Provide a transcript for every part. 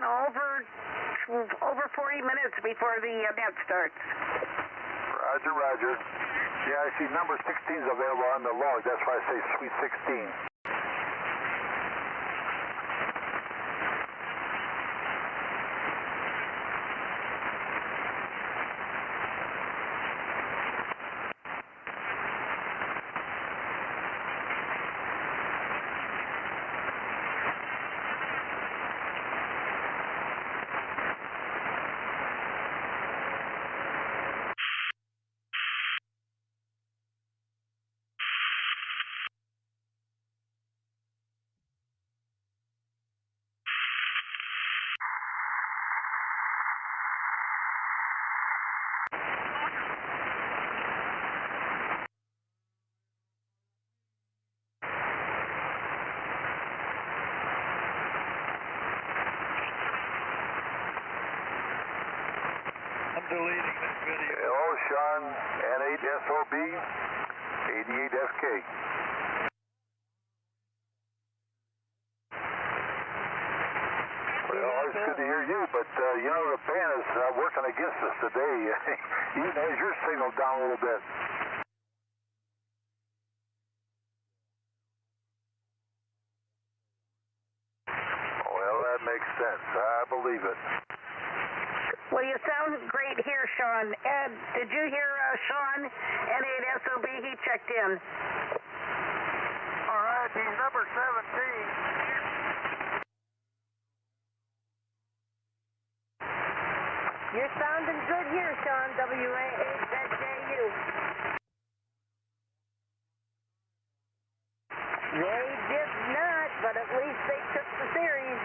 over 40 minutes before the net starts. Roger, roger. Yeah, I see number 16 is available on the log. That's why I say Suite 16. Deleting this video. Hello, Sean, N8SOB, 88FK. Well, it's good to hear you, but you know, the band is working against us today. Even as your signal down a little bit. Well, that makes sense. I believe it. Well, you sound great here, Sean. Ed, did you hear Sean, N8SOB? He checked in. All right, he's number 17. You're sounding good here, Sean, WA8ZJU. They did not, but at least they took the series.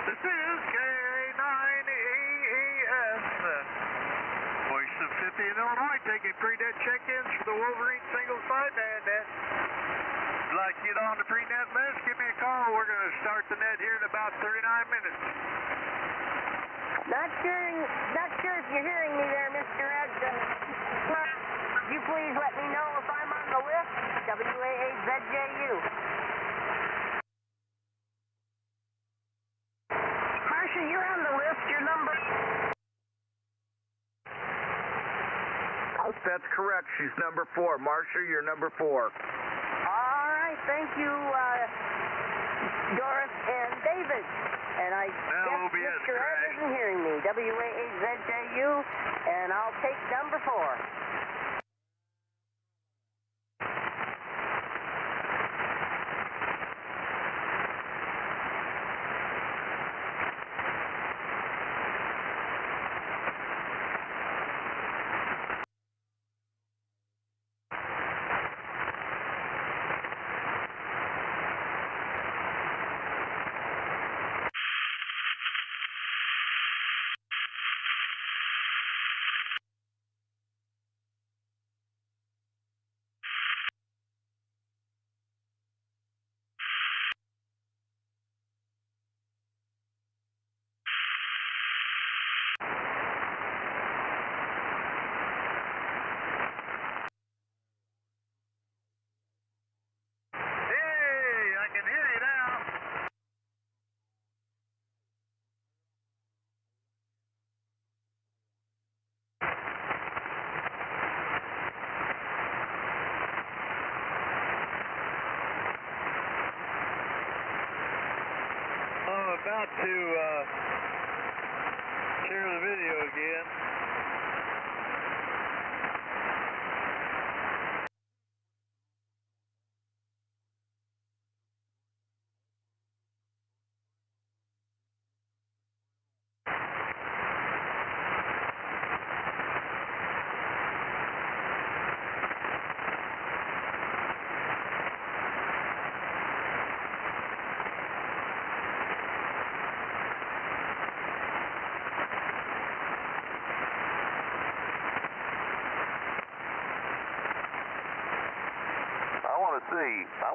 This is KA9EES, Voice of 50 in Illinois, taking pre-net check-ins for the Wolverine single sideband net. If you'd like to get on the pre-net list, give me a call. We're going to start the net here in about 39 minutes. Not sure if you're hearing me there, Mr. Ed. Would you please let me know if I'm on the list? WA8ZJU. Marsha, you're on the list. Your number. That's correct. She's number 4. Marsha, you're number 4. All right, thank you, Doris and David. And I guess Mr. Ed isn't hearing me. WA8ZJU, and I'll take number 4.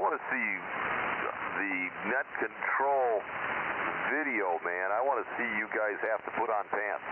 want to see the net control video, man. I want to see you guys have to put on pants.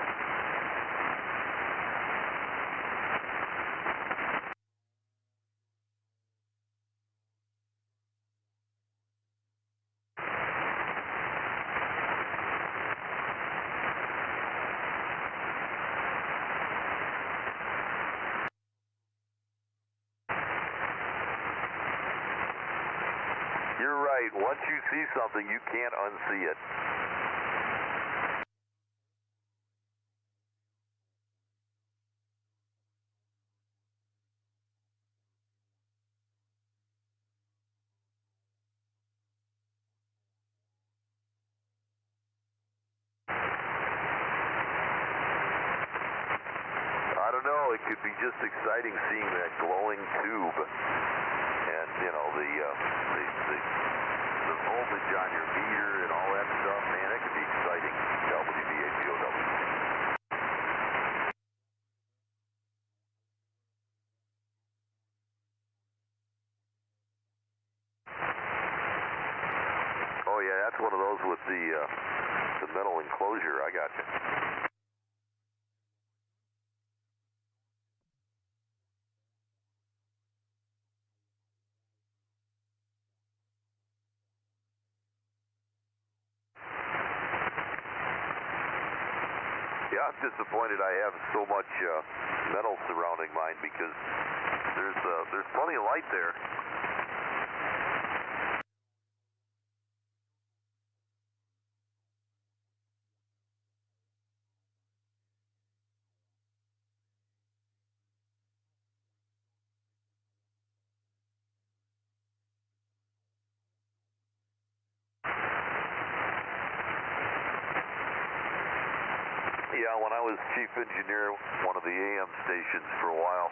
You're right. Once you see something, you can't unsee it. I don't know. It could be just exciting seeing that glowing tube, and you know the voltage on your meter and all that stuff. Man, that could be exciting. WBAPOW. Oh yeah, that's one of those with the metal enclosure. I got you. Yeah, I'm disappointed I have so much metal surrounding mine because there's plenty of light there. Yeah, when I was chief engineer at one of the AM stations for a while,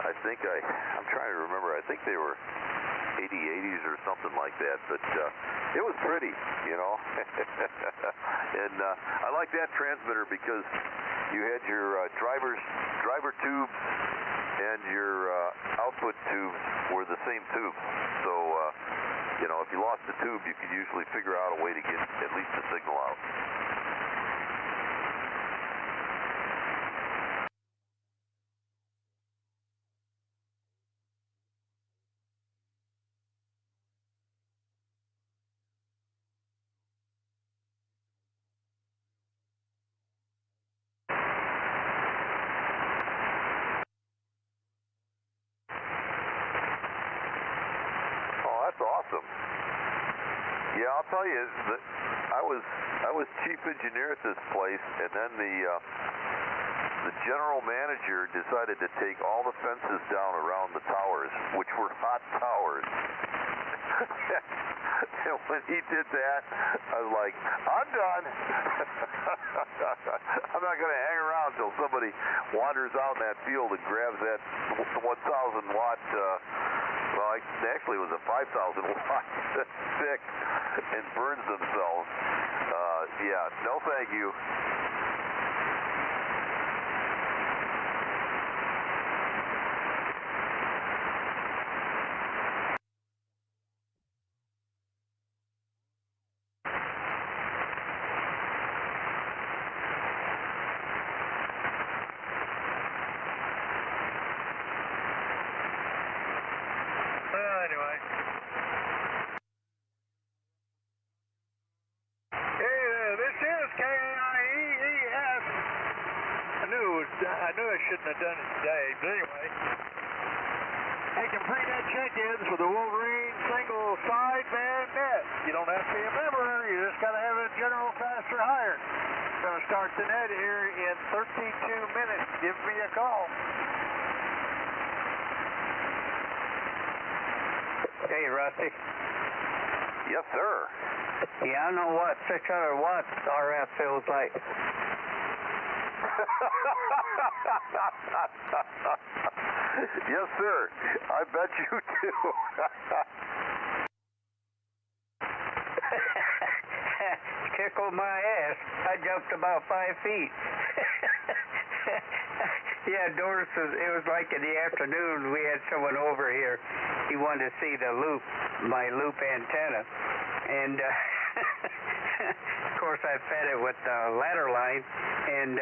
I'm trying to remember, I think they were 8080s or something like that, but it was pretty, you know. And I like that transmitter because you had your driver tubes and your output tubes were the same tube. So, you know, if you lost the tube, you could usually figure out a way to get at least the signal out. That's awesome. Yeah, I'll tell you, I was chief engineer at this place, and then the general manager decided to take all the fences down around the towers, which were hot towers. And when he did that, I was like, I'm done. I'm not going to hang around until somebody wanders out in that field and grabs that 1,000 watt. Well, actually, it was a 5,000 watt stick and burns themselves. Yeah, no thank you. Anyway. Hey, this is KIEES. I knew I shouldn't have done it today, but anyway. Taking pre-net check-ins for the Wolverine single sideband net. You don't have to be a member, you just got to have a general faster hire. Going to start the net here in 32 minutes. Give me a call. Hey, Rusty. Yes, sir. Yeah, I know what 600 watts RF feels like. Yes, sir. I bet you do. Tickled my ass. I jumped about 5 feet. Yeah, Doris, it was like in the afternoon, we had someone over here. He wanted to see the loop, my loop antenna. And, of course, I fed it with the ladder line. And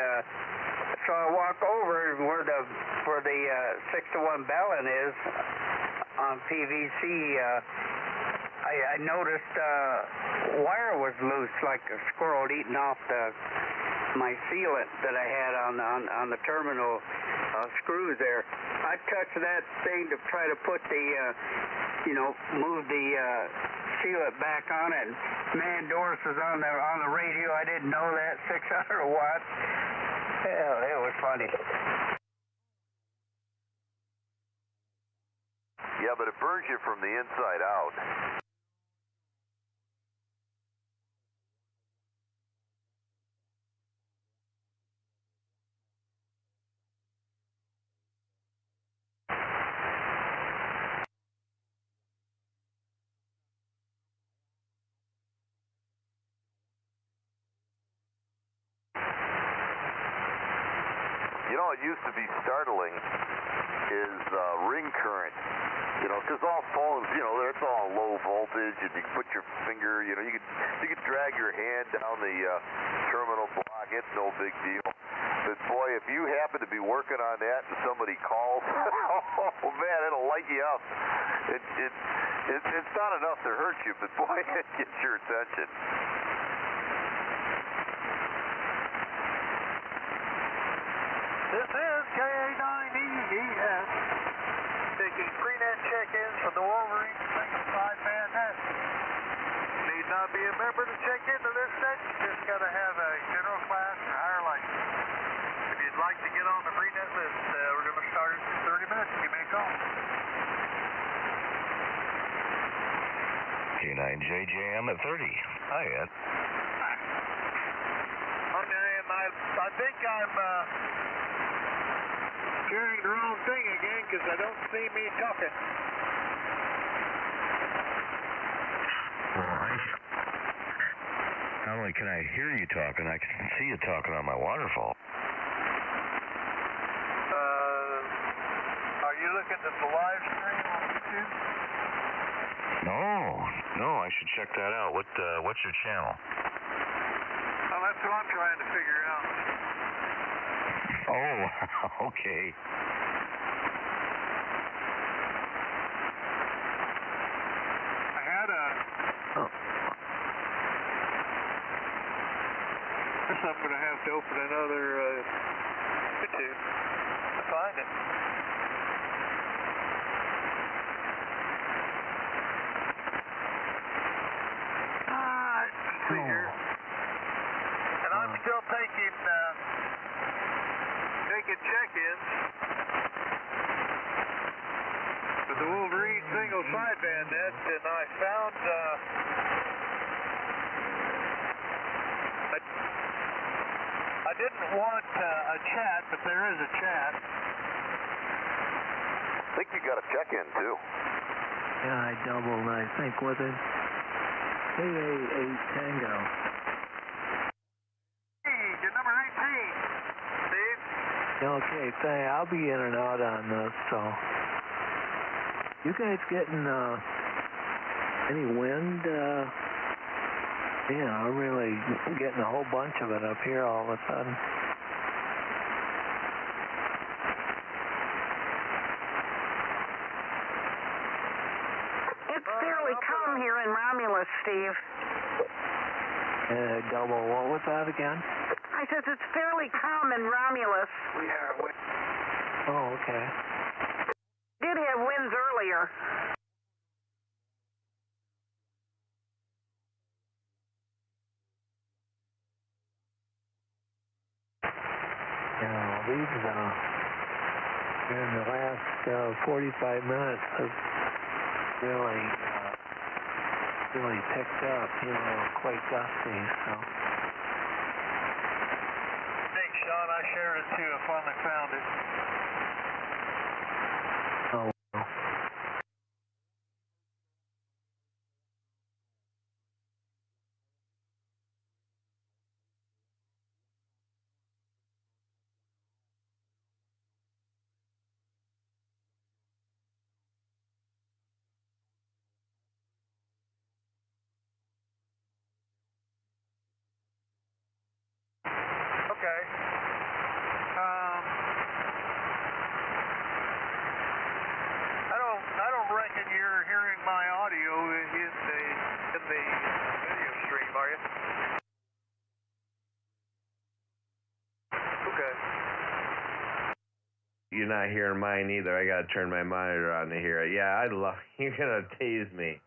so I walk over where the 6-to-1 bellin is on PVC. I noticed wire was loose, like a squirrel eating off my sealant that I had on the terminal screws there. I touched that thing to try to put the, move the sealant back on it. Man, Doris was on the radio. I didn't know that. 600 watts. Hell, it was funny. Yeah, but it burns you from the inside out. You know, it used to be startling is ring current. You know, because all phones, it's all low voltage, and you can put your finger, you could drag your hand down the terminal block. It's no big deal. But boy, if you happen to be working on that and somebody calls, oh man, it'll light you up. It's not enough to hurt you, but boy, it gets your attention. This is KA9EES, taking pre-net check-ins from the Wolverine single sideband net. Need not be a member to check into this set, you just got to have a general class or higher license. If you'd like to get on the pre-net list, we're going to start in 30 minutes. Give me a call. K9JJM at 30. Hi, Ed. Okay, and I think I'm sharing the wrong thing again because I don't see me talking. Well, not only can I hear you talking, I can see you talking on my waterfall. Are you looking at the live stream on YouTube? No, I should check that out. What's your channel? Well, that's what I'm trying to figure out. Oh, okay. I had a... Guess I'm going to have to open another YouTube to find it. Let's see here. And I'm still taking check-ins with the Wolverine single sideband net, and I found I didn't want a chat, but there is a chat. I think you got a check-in too. Yeah, I doubled, I think, with it. KA8 Tango. Hey, you're number 18, Steve. Okay, I'll be in and out on this, so. You guys getting any wind? Yeah, I'm really getting a whole bunch of it up here all of a sudden. It's fairly calm here in Romulus, Steve. Double, what was that again? I said it's fairly calm in Romulus. Oh, okay. Did have winds earlier. Yeah, these, in the last 45 minutes have really picked up, quite gusty, so. Thanks, Sean. I shared it too. I finally found it. Oh, well. Okay. I don't reckon you're hearing my audio in the video stream, are you? Okay. You're not hearing mine either. I gotta turn my monitor on to hear it. Yeah, you're gonna tease me.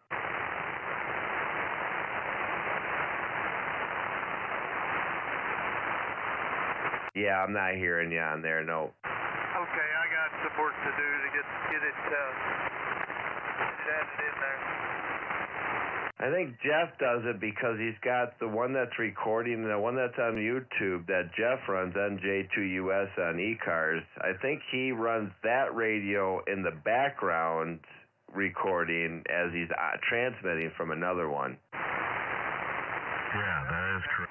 Yeah, I'm not hearing you on there, no. Okay, I got some work to do to get it added in there. I think Jeff does it because he's got the one that's recording and the one that's on YouTube that Jeff runs, NJ2US on e-cars. I think he runs that radio in the background recording as he's transmitting from another one. Yeah, that is correct.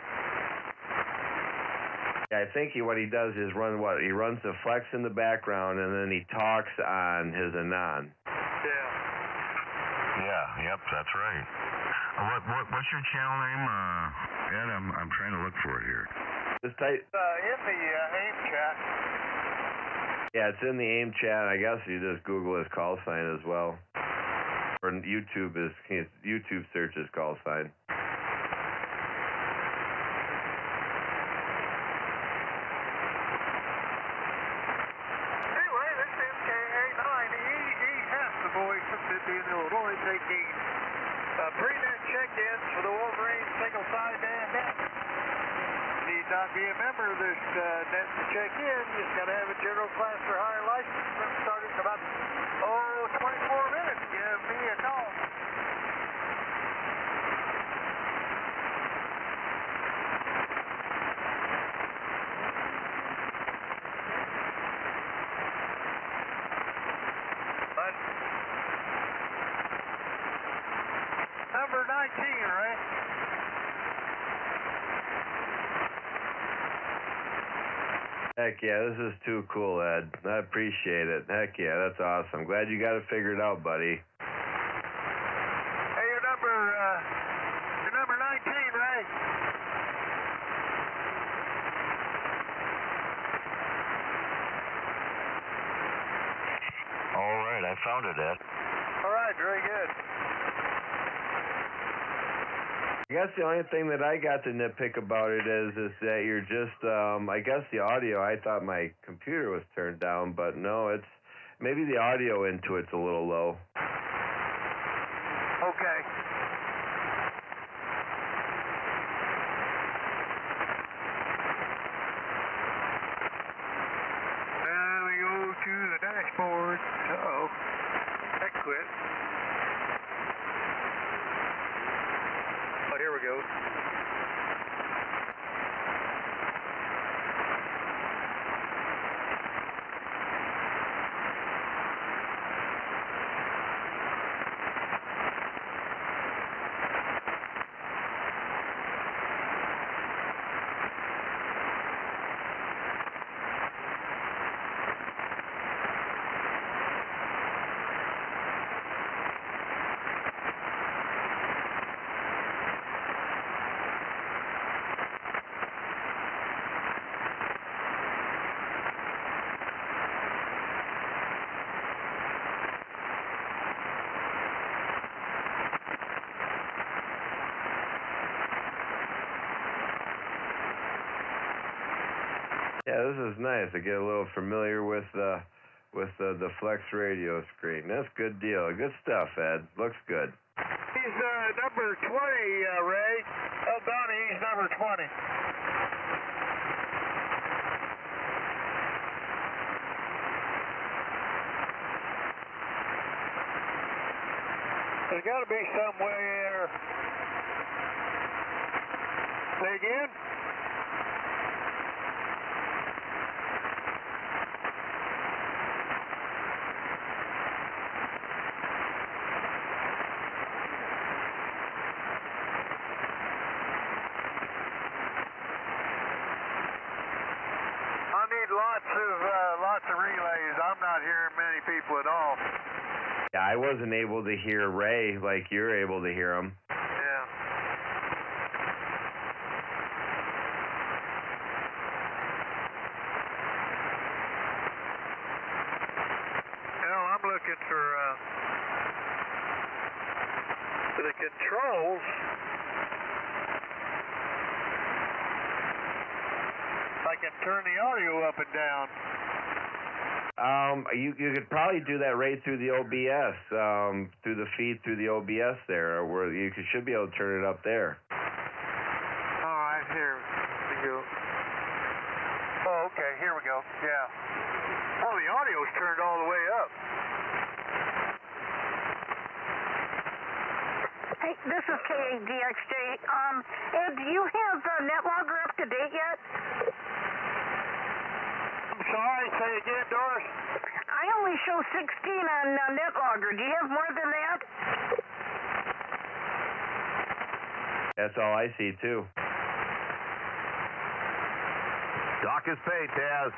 I think what he does is he runs the flex in the background and then he talks on his anon. Yeah, yep, that's right. What's your channel name, Ed? I'm trying to look for it here. Just type. In the AIM chat. Yeah, it's in the AIM chat. I guess you just Google his call sign as well. Or YouTube search his call sign. Anyway, this MKA9, he has the voice of Mississippi and Illinois taking pre-net check-ins for the Wolverine single sideband net. Need not be a member of this net to check in. You just got to have a general class or higher license. We'll start in about 24 minutes. Give me a call. Number 19, right? Heck yeah, this is too cool, Ed. I appreciate it. Heck yeah, that's awesome. Glad you got it figured out, buddy. Hey, you're number 19, right? All right, I found it, Ed. All right, very good. I guess the only thing that I got to nitpick about it is that you're just, I guess the audio, I thought my computer was turned down, but no, it's, maybe the audio into it's a little low. Okay. Now we go to the dashboard. Uh-oh. That quit. Oh, here we go. Yeah, this is nice. I get a little familiar with the Flex radio screen. That's a good deal. Good stuff, Ed. Looks good. He's number 20, Ray. Oh, Donnie, he's number 20. There's got to be somewhere. Say again? Lots of relays. I'm not hearing many people at all. Yeah, I wasn't able to hear Ray like you're able to hear him. Yeah. for the controls. I can turn the audio up and down. You could probably do that right through the OBS, through the feed through the OBS there, where you should be able to turn it up there. All right, here we go. Oh, okay, here we go. Yeah. Oh, the audio's turned all the way up. Hey, this is KADXJ. Ed, do you have NetLogger up to date yet? I'm sorry, say again, Doris. I only show 16 on NetLogger. Do you have more than that? That's all I see, too. Dock is paid, Taz.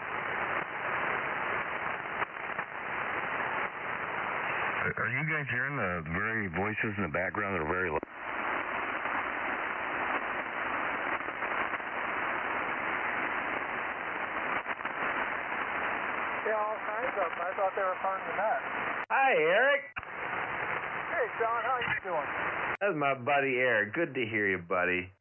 Are you guys hearing the very voices in the background that are very low? Yeah, all kinds of them. I thought they were part of the net. Hi, Eric. Hey, Sean, how you doing? That's my buddy Eric. Good to hear you, buddy.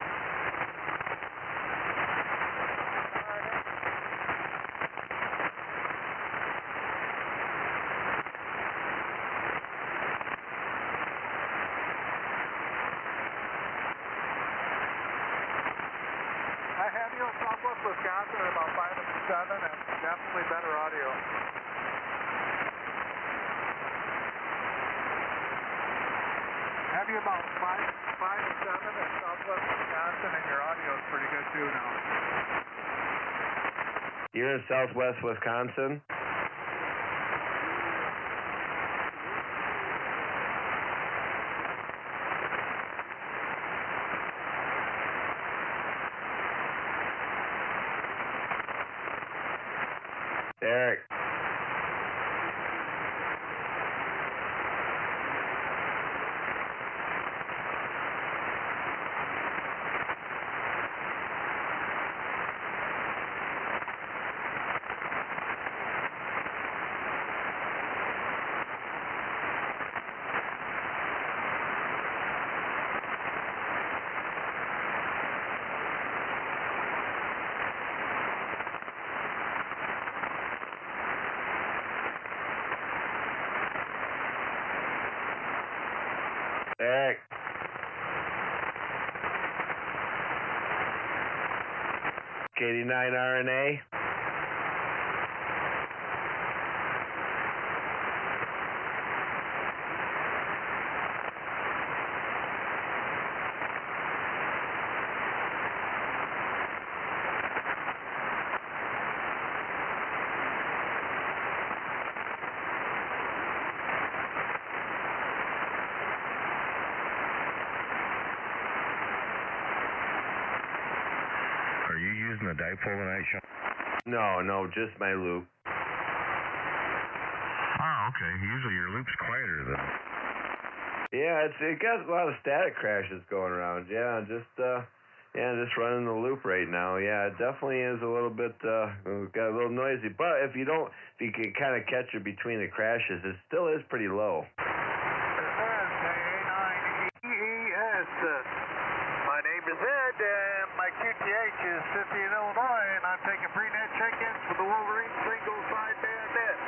I have you in Southwest Wisconsin at about 5 and 7, and definitely better audio. Have you about 5 and 7 at Southwest Wisconsin, and your audio is pretty good too now. You're in Southwest Wisconsin? Eric. Eric. K89 RNA. Are you using the dipole tonight, Sean? No, just my loop. Oh, okay. Usually your loop's quieter than. Yeah, it got a lot of static crashes going around. Yeah, just running the loop right now. Yeah, it definitely is a little bit got a little noisy. But if you can kind of catch it between the crashes, it still is pretty low. My name is Ed, and my QTH is 50 in Illinois, and I'm taking pre-net check-ins for the Wolverine single sideband net.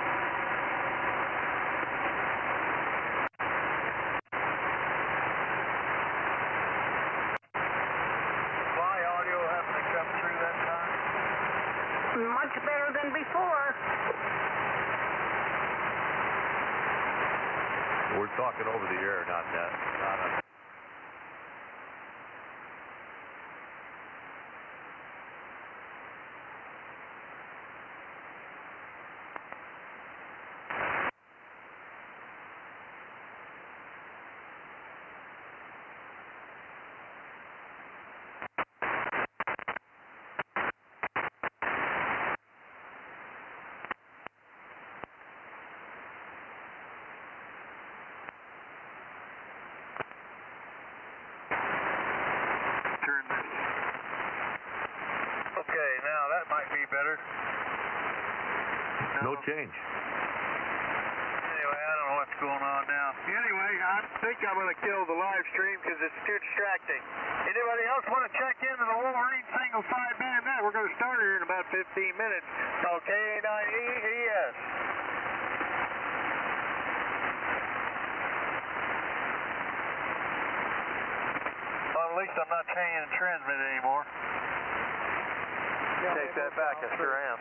Fly audio having to come through that time? Much better than before. We're talking over the air, not on. Turn this. Okay, now that might be better. No change. Anyway, I don't know what what's going on now. Anyway, I think I'm going to kill the live stream because it's too distracting. Anybody else want to check into the Wolverine single sideband net? We're going to start here in about 15 minutes. KA9EES. Well, at least I'm not changing the transmit anymore. Yeah, take that back, I sure am.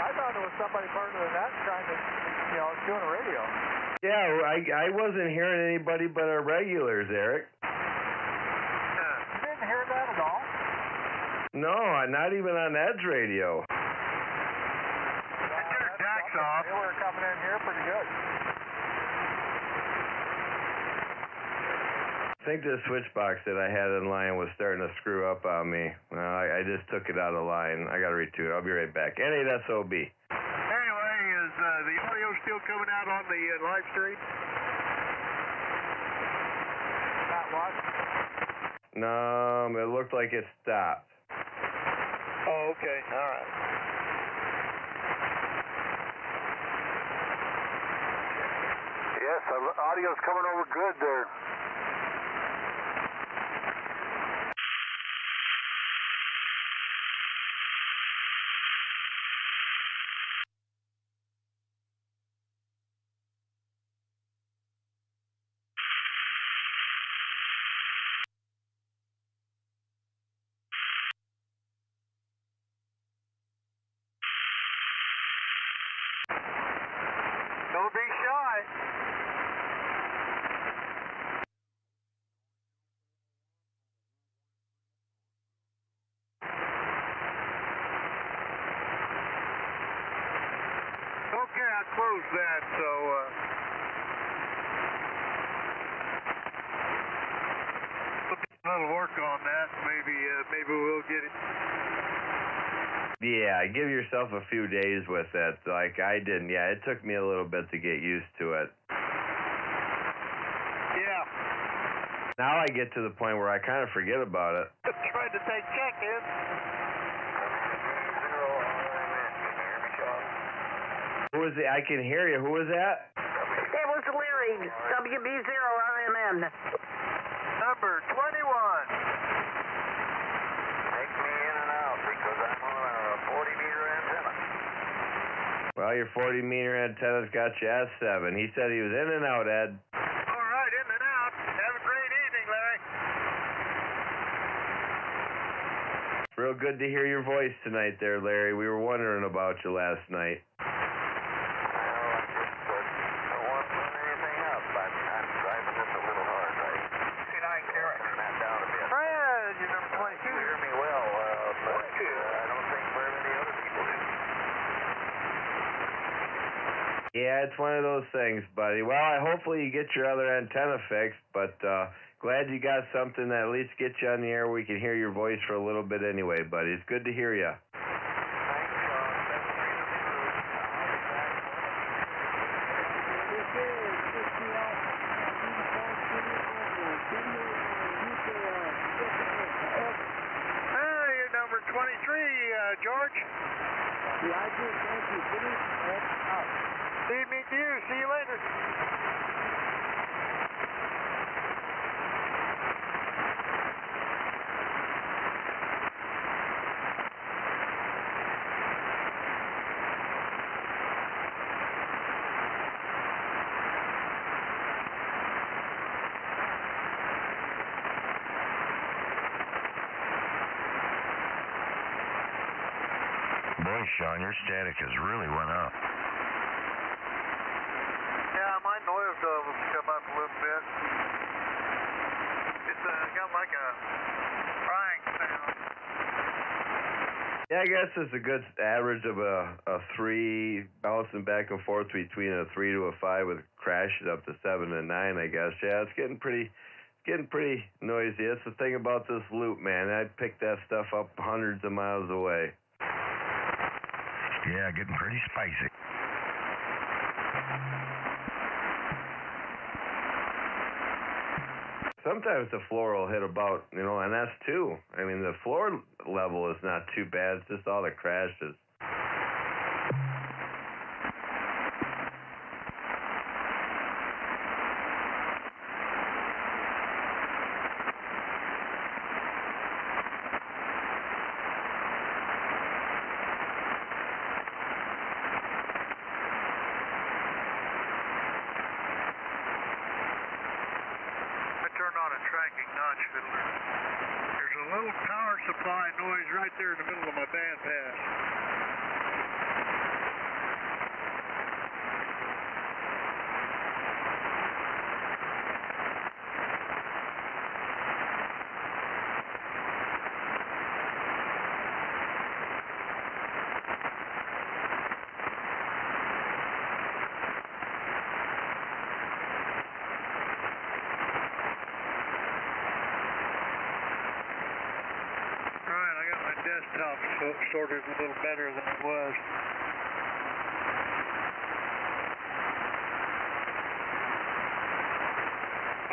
I thought it was somebody part of the net trying to, doing a radio. Yeah, I wasn't hearing anybody but our regulars, Eric. You didn't hear that at all? No, not even on Ed's radio. I turned DACs off. They were coming in here pretty good. I think the switch box that I had in line was starting to screw up on me. I just took it out of line. I got to reto it. I'll be right back. N8SOB. Anyway, is the audio still coming out on the live stream? Not watching. No, it looked like it stopped. Oh, okay. All right. Yes, audio's coming over good there. Don't be shy. Okay, I closed that, so a little work on that. Maybe we'll get it. Yeah, give yourself a few days with it, like I didn't. Yeah, it took me a little bit to get used to it. Yeah. Now I get to the point where I kind of forget about it. Tried to take check-in. Who was it? I can hear you. Who was that? It was Larry, WB0RMN. Number 21. Take me in and out because I'm on a 40-meter antenna. Well, your 40-meter antenna's got you S7. He said he was in and out, Ed. All right, in and out. Have a great evening, Larry. Real good to hear your voice tonight there, Larry. We were wondering about you last night. Yeah, it's one of those things, buddy. Well, hopefully you get your other antenna fixed, but glad you got something that at least gets you on the air where we can hear your voice for a little bit anyway, buddy. It's good to hear you. Hey, number 23, George. Yeah, I did. Thank you. Finish and out. Evening to you. See you later. Boy, Sean, your static has really went up. Yeah, my noise will come up a little bit. It's got like a crying sound. Yeah, I guess it's a good average of a 3 bouncing back and forth between a 3 to a 5 with crashes up to 7 and 9, I guess. Yeah, it's getting pretty noisy. That's the thing about this loop, man. I'd pick that stuff up hundreds of miles away. Yeah, getting pretty spicy. Sometimes the floor will hit about, and that's two. I mean, the floor level is not too bad. It's just all the crashes. right there in the middle of my band pass. Desktop sorted a little better than it was.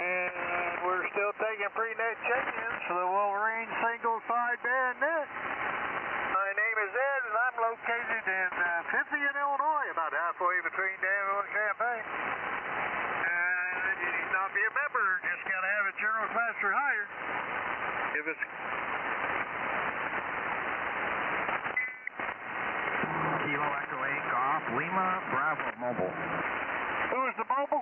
And we're still taking pre-net check-ins for the Wolverine single-side band net. My name is Ed, and I'm located in 50th, Illinois, about halfway between Danville and Champaign. And you need not be a member, just got to have a general class or higher. Give us Kilo Echo 8 off, Lima, Bravo, mobile. Who is the mobile?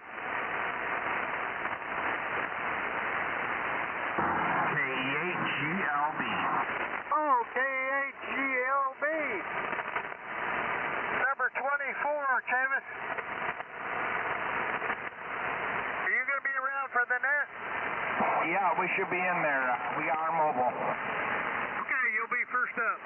K8GLB. Oh, K8GLB. Number 24, Travis. Are you going to be around for the net? Yeah, we should be in there. We got our mobile. Okay, you'll be first up.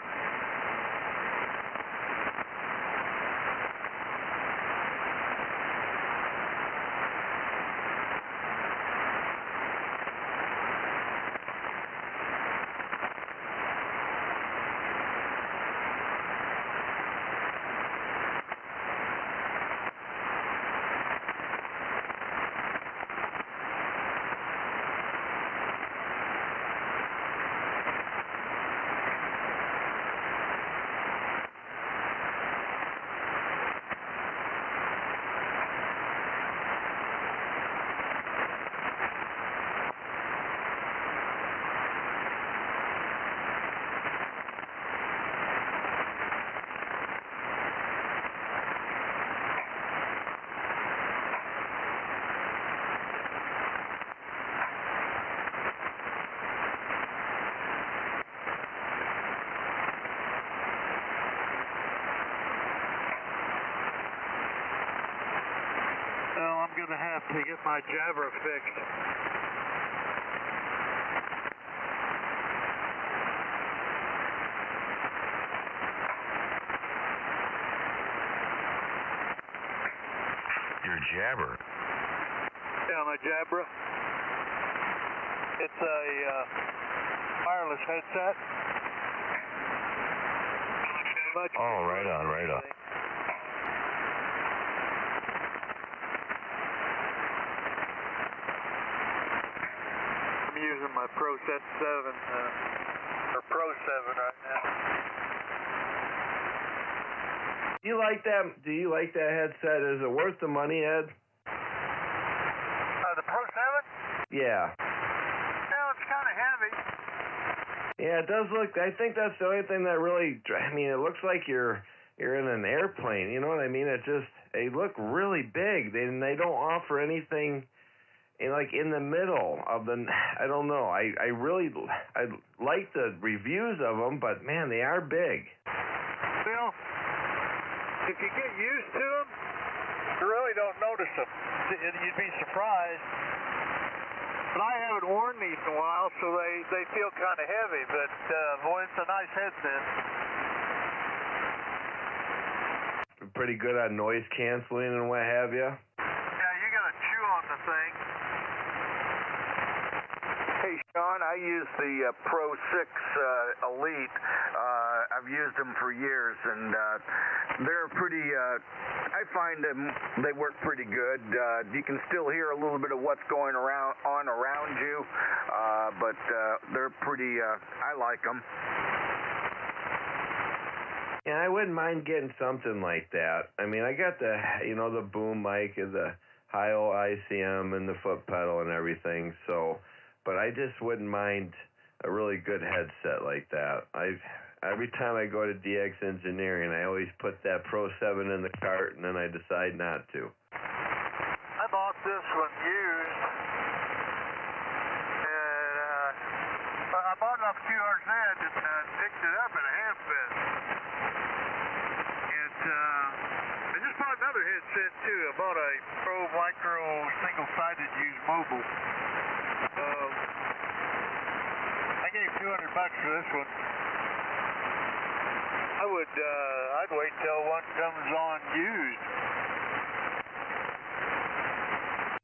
Well, I'm going to have to get my jabber fixed. Your jabber? Yeah, my jabra. It's a wireless headset. Oh, right on, right on. I'm using my Pro Set 7, or Pro 7 right now. Do you like that? Do you like that headset? Is it worth the money, Ed? The Pro 7? Yeah. Well, it's kind of heavy. Yeah, it does look. I think that's the only thing that really. I mean, it looks like you're in an airplane. You know what I mean? They look really big. They don't offer anything. Like in the middle of the, I don't know. I like the reviews of them, but man, they are big. Well, if you get used to them, you really don't notice them. You'd be surprised. But I haven't worn these in a while, so they feel kind of heavy. But boy, it's a nice headset. Pretty good on noise canceling and what have you. Yeah, you got to chew on the thing. Hey, Sean, I use the Pro 6 Elite. I've used them for years, and they're pretty, I find them, they work pretty good. You can still hear a little bit of what's going on around you, but they're pretty, I like them. Yeah, I wouldn't mind getting something like that. I mean, I got the, the boom mic and the high-O ICM and the foot pedal and everything, so... But I just wouldn't mind a really good headset like that. Every time I go to DX Engineering, I always put that Pro 7 in the cart, and then I decide not to. I bought this one used, and I bought it off QRZ and picked it up, best. I just bought another headset too. I bought a Pro Micro single-sided used mobile. I gave $200 for this one. I'd wait till one comes on used.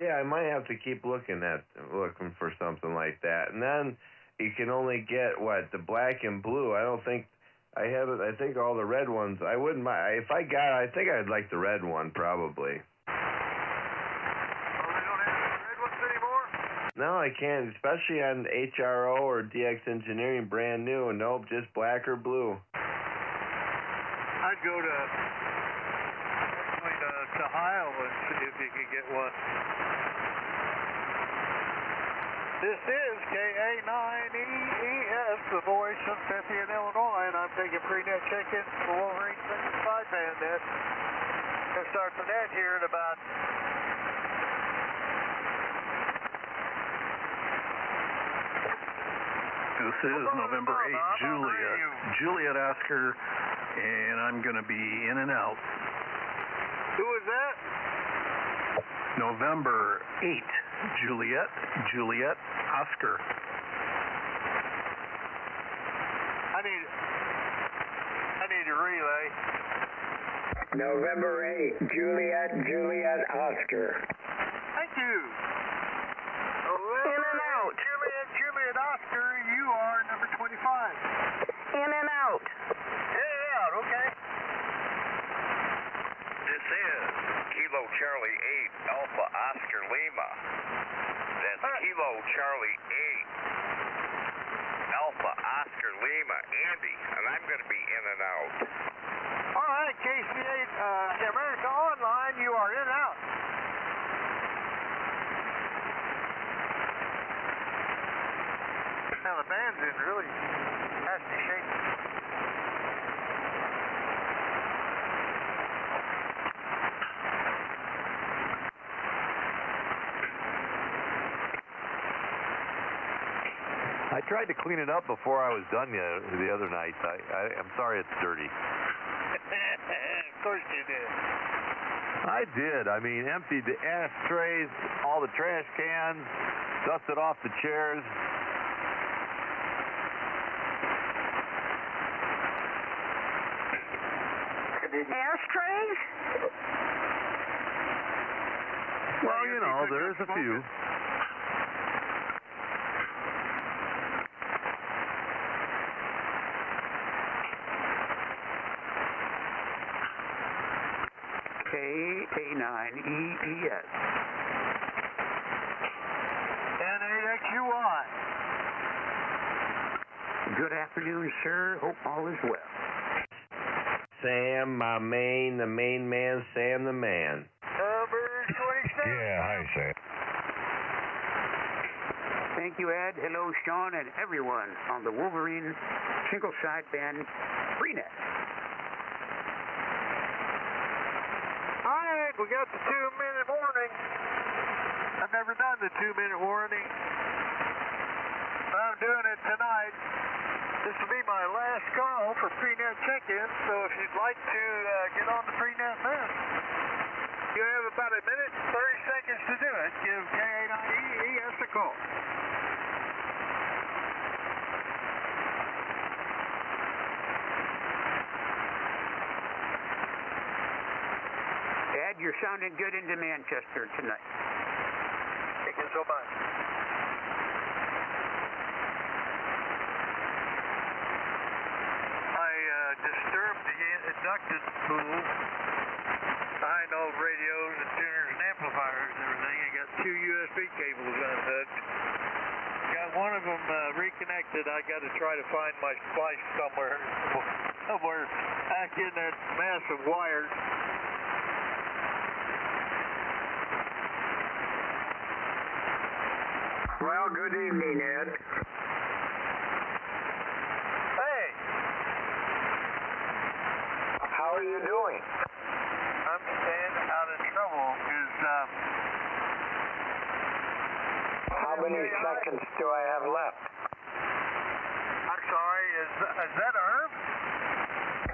Yeah, I might have to keep looking for something like that. And then you can only get the black and blue. I don't think I have it. I think all the red ones. I wouldn't mind if I think I'd like the red one probably. Oh, they don't have the red ones anymore? No, I can't, especially on HRO or DX Engineering, brand new. Nope, just black or blue. I'd go to Heil and see if you could get one. This is KA9EES, the voice of 50th Illinois, and I'm taking pre-net check-ins for Wolverine SSB Net. Gonna start the net here in about This is November 8, Juliet Oscar, and I'm going to be in and out. Who is that? November 8, Juliet Oscar. I need a relay. November 8, Juliet Oscar. Thank you. In and out. Juliet Oscar, you are number 25. In and out. In and out, okay. This is Kilo Charlie 8 Alpha Oscar Lima. That's Kilo Charlie 8 Alpha Oscar Lima, Andy, and I'm going to be in and out. All right, KC8 America Online, you are in and out. Now the band's in really nasty shape. I tried to clean it up before I was done the other night. I'm sorry it's dirty. Of course you did. I did. I mean, emptied the ashtrays, all the trash cans, dusted off the chairs. Ashtrays? Well, you know, there's a few. KA9EES. N8XUI. Good afternoon, sir. Hope all is well. Sam, the main man, Sam the man. Number 27. Yeah, hi, Sam. Thank you, Ed. Hello, Sean, and everyone on the Wolverine single sideband pre-net. All right, we got the 2-minute warning. I've never done the 2-minute warning, but I'm doing it tonight. This will be my last call for pre-net check-in, so if you'd like to get on the pre-net list, you have about a minute and 30 seconds to do it. Give KA9EES a call. Ed, you're sounding good into Manchester tonight. Thank you so much. Disturbed the inducted pool behind all the radios and tuners and amplifiers and everything. I got 2 USB cables unhooked. Got one of them reconnected. I got to try to find my splice somewhere back in that mass of wires. Well, good evening, Ed. How are you doing? I'm staying out of trouble because How many seconds do I have left? I'm sorry, is that Herb?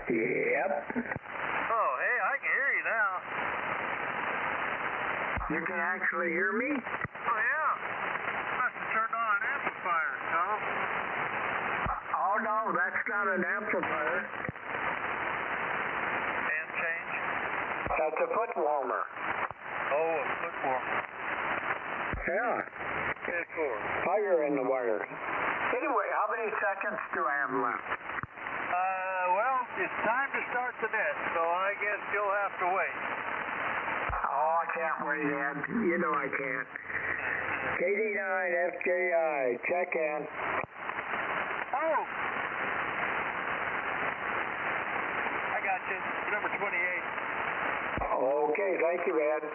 Yep. Oh, hey, I can hear you now. You can actually hear me? Oh, yeah. Must have turned on an amplifier, Tom. Oh, no, that's not an amplifier. And change? That's a foot warmer. Oh, a foot warmer. Yeah. Good for. Fire in the wires. Anyway, how many seconds do I have left? Well, it's time to start the net, so I guess you'll have to wait. Oh, I can't wait, Ed. You know I can't. KD9 FJI, check in. Oh! I got you. Number 28. Okay, thank you, Ed.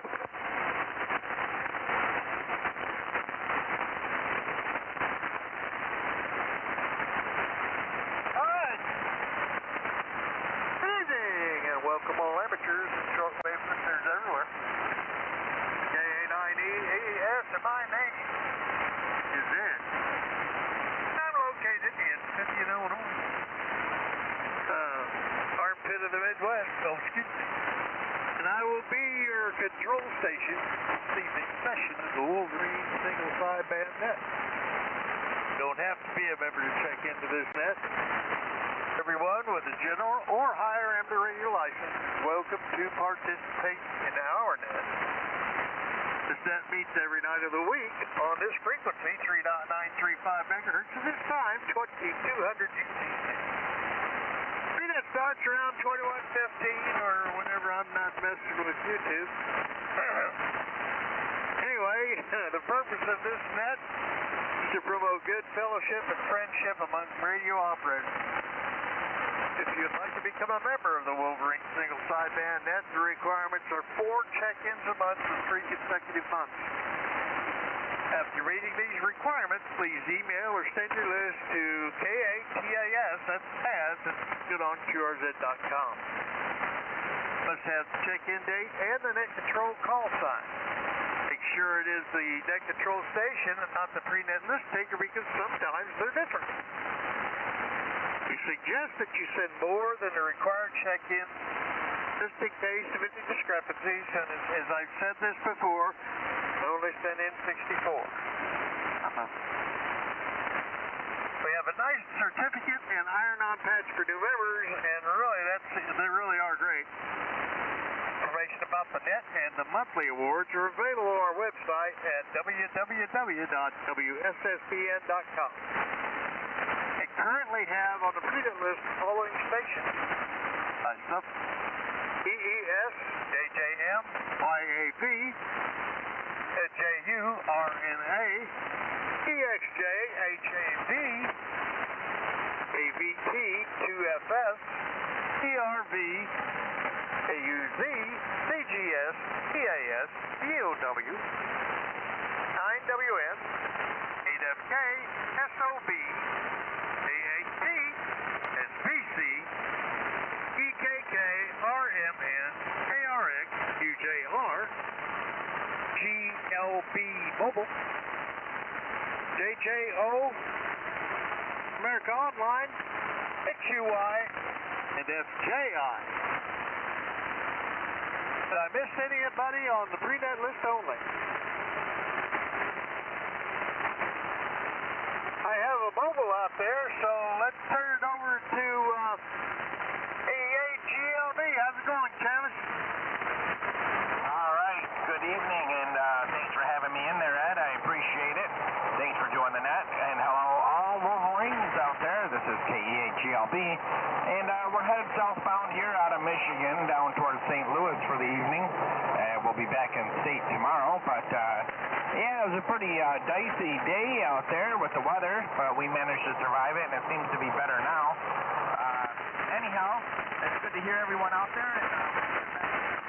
Welcome all amateurs and shortwave listeners everywhere. KA9EAS, and my name is Ed. I'm located in Indian, Illinois. Armpit of the Midwest, oh, excuse me. And I will be your control station this evening's session of the Wolverine Single Sideband Net. Don't have to be a member to check into this net. Everyone with a general or higher amateur radio license is welcome to participate in our net. This net meets every night of the week on this frequency, 3.935 megahertz, and this time, 2200 UTC. That starts around 21:15 or whenever I'm not messing with YouTube. Anyway, the purpose of this net is to promote good fellowship and friendship among radio operators. If you'd like to become a member of the Wolverine Single Sideband Net, the requirements are 4 check-ins a month for 3 consecutive months. After reading these requirements, please email or send your list to KATAS, that's TAS, at goodonqrz.com. Must have the check-in date and the net control call sign. Make sure it is the net control station and not the pre-net list taker because sometimes they're different. We suggest that you send more than the required check-in just in case of any discrepancies, and as I've said this before, only send in 64. We have a nice certificate and iron-on patch for new members, and really, they really are great. Information about the net and the monthly awards are available on our website at www.wssbn.com. We currently have on the pre-net list the following stations. EES, JJM, YAV, JU, RNA, EXJ, HAV, AVT, 2FS, ERV, AUZ, CGS, PAS, DOW, 9WN, 8FK, SOB, AHT, SBC, EKK, RMN, ARX, UJR, GLB Mobile, JJO, America Online, XUI, and FJI. Did I miss anybody on the pre-net list only? I have a mobile out there, so let's turn it over to AAGLB. How's it going, Travis? All right. Good evening, and thanks for having me in there, Ed. I appreciate it. Thanks for joining the net, and hello all Wolverines out there. This is KEAGLB, and we're headed southbound here out of Michigan down towards St. Louis for the evening. We'll be back in state tomorrow, but yeah, it was a pretty dicey day out there with the weather, but we managed to survive it, and it seems to be better now. Anyhow, it's good to hear everyone out there, and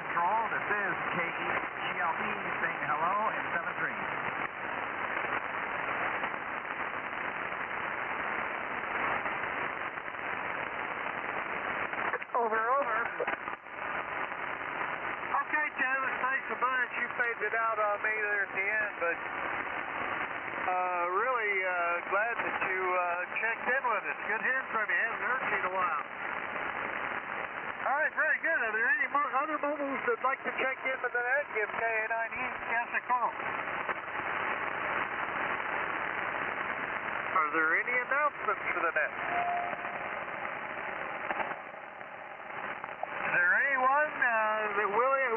control. This is KEGLB saying hello and 7-3. Over. Okay, Travis, thanks a bunch. You faded it out on me there at the end, but really glad that you checked in with us. Good hearing from you. Haven't heard you in a while. right, very good. Are there any other mobiles that'd like to check into the net? Give KA9ES a call. Are there any announcements for the net? Is there anyone that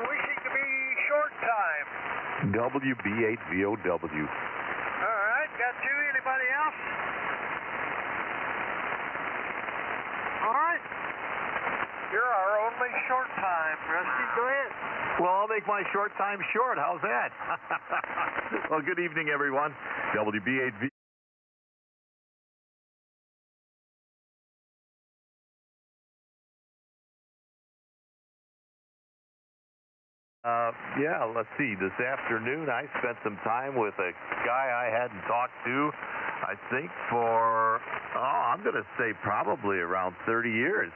wishing to be short time? WB8VOW. All right, got two. Anybody else? All right. You're our only short time. Rusty, go ahead. Well, I'll make my short time short. How's that? Well, good evening, everyone. WB8V. Yeah, let's see. This afternoon, I spent some time with a guy I hadn't talked to, I think, for, I'm going to say probably around 30 years.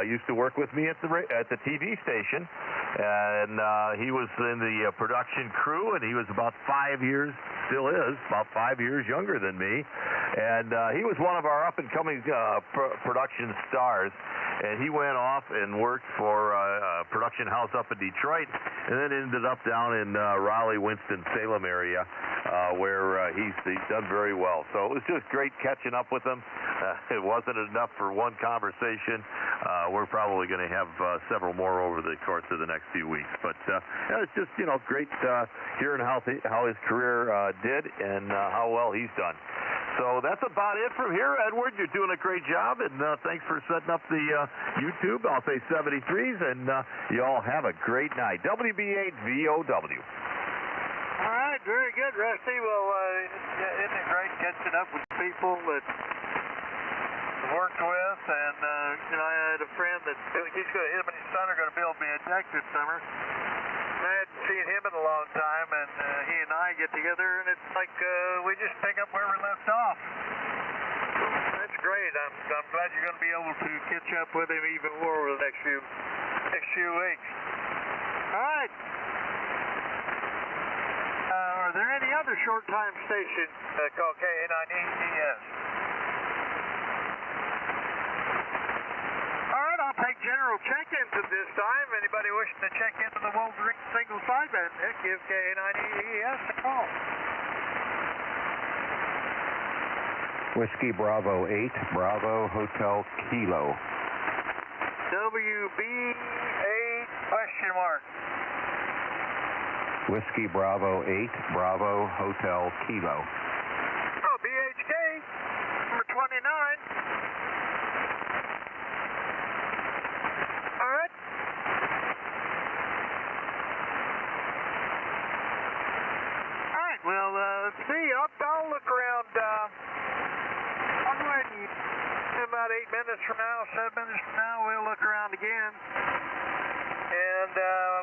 Used to work with me at the TV station, and he was in the production crew, and he was about 5 years, still is, about 5 years younger than me. And he was one of our up-and-coming production stars. And he went off and worked for a production house up in Detroit, and then ended up down in Raleigh, Winston-Salem area, where he's done very well. So it was just great catching up with him. It wasn't enough for one conversation. We're probably going to have several more over the course of the next few weeks. But it's just, great hearing how his career did and how well he's done. So that's about it from here, Edward. You're doing a great job, and thanks for setting up the YouTube. I'll say 73s, and you all have a great night. WB8VOW. All right, very good, Rusty. Well, isn't it great catching up with people that worked with? And, I had a friend that him and his son are going to build me a deck this summer. I hadn't seen him in a long time, and he and I get together, and it's like we just pick up where we left off. That's great. I'm glad you're going to be able to catch up with him even more over the next few weeks. All right. Are there any other short-time stations called KA9ES? I'll take general check-ins at this time. Anybody wishing to check into the Wolverine single sideband, give KA9ES a call. Whiskey Bravo 8, Bravo Hotel Kilo. WB8 question mark. Whiskey Bravo 8, Bravo Hotel Kilo. Oh, BHK, number 29. Well, let's see. I'll look around. I'll go ahead and in about 8 minutes from now, 7 minutes from now, we'll look around again. And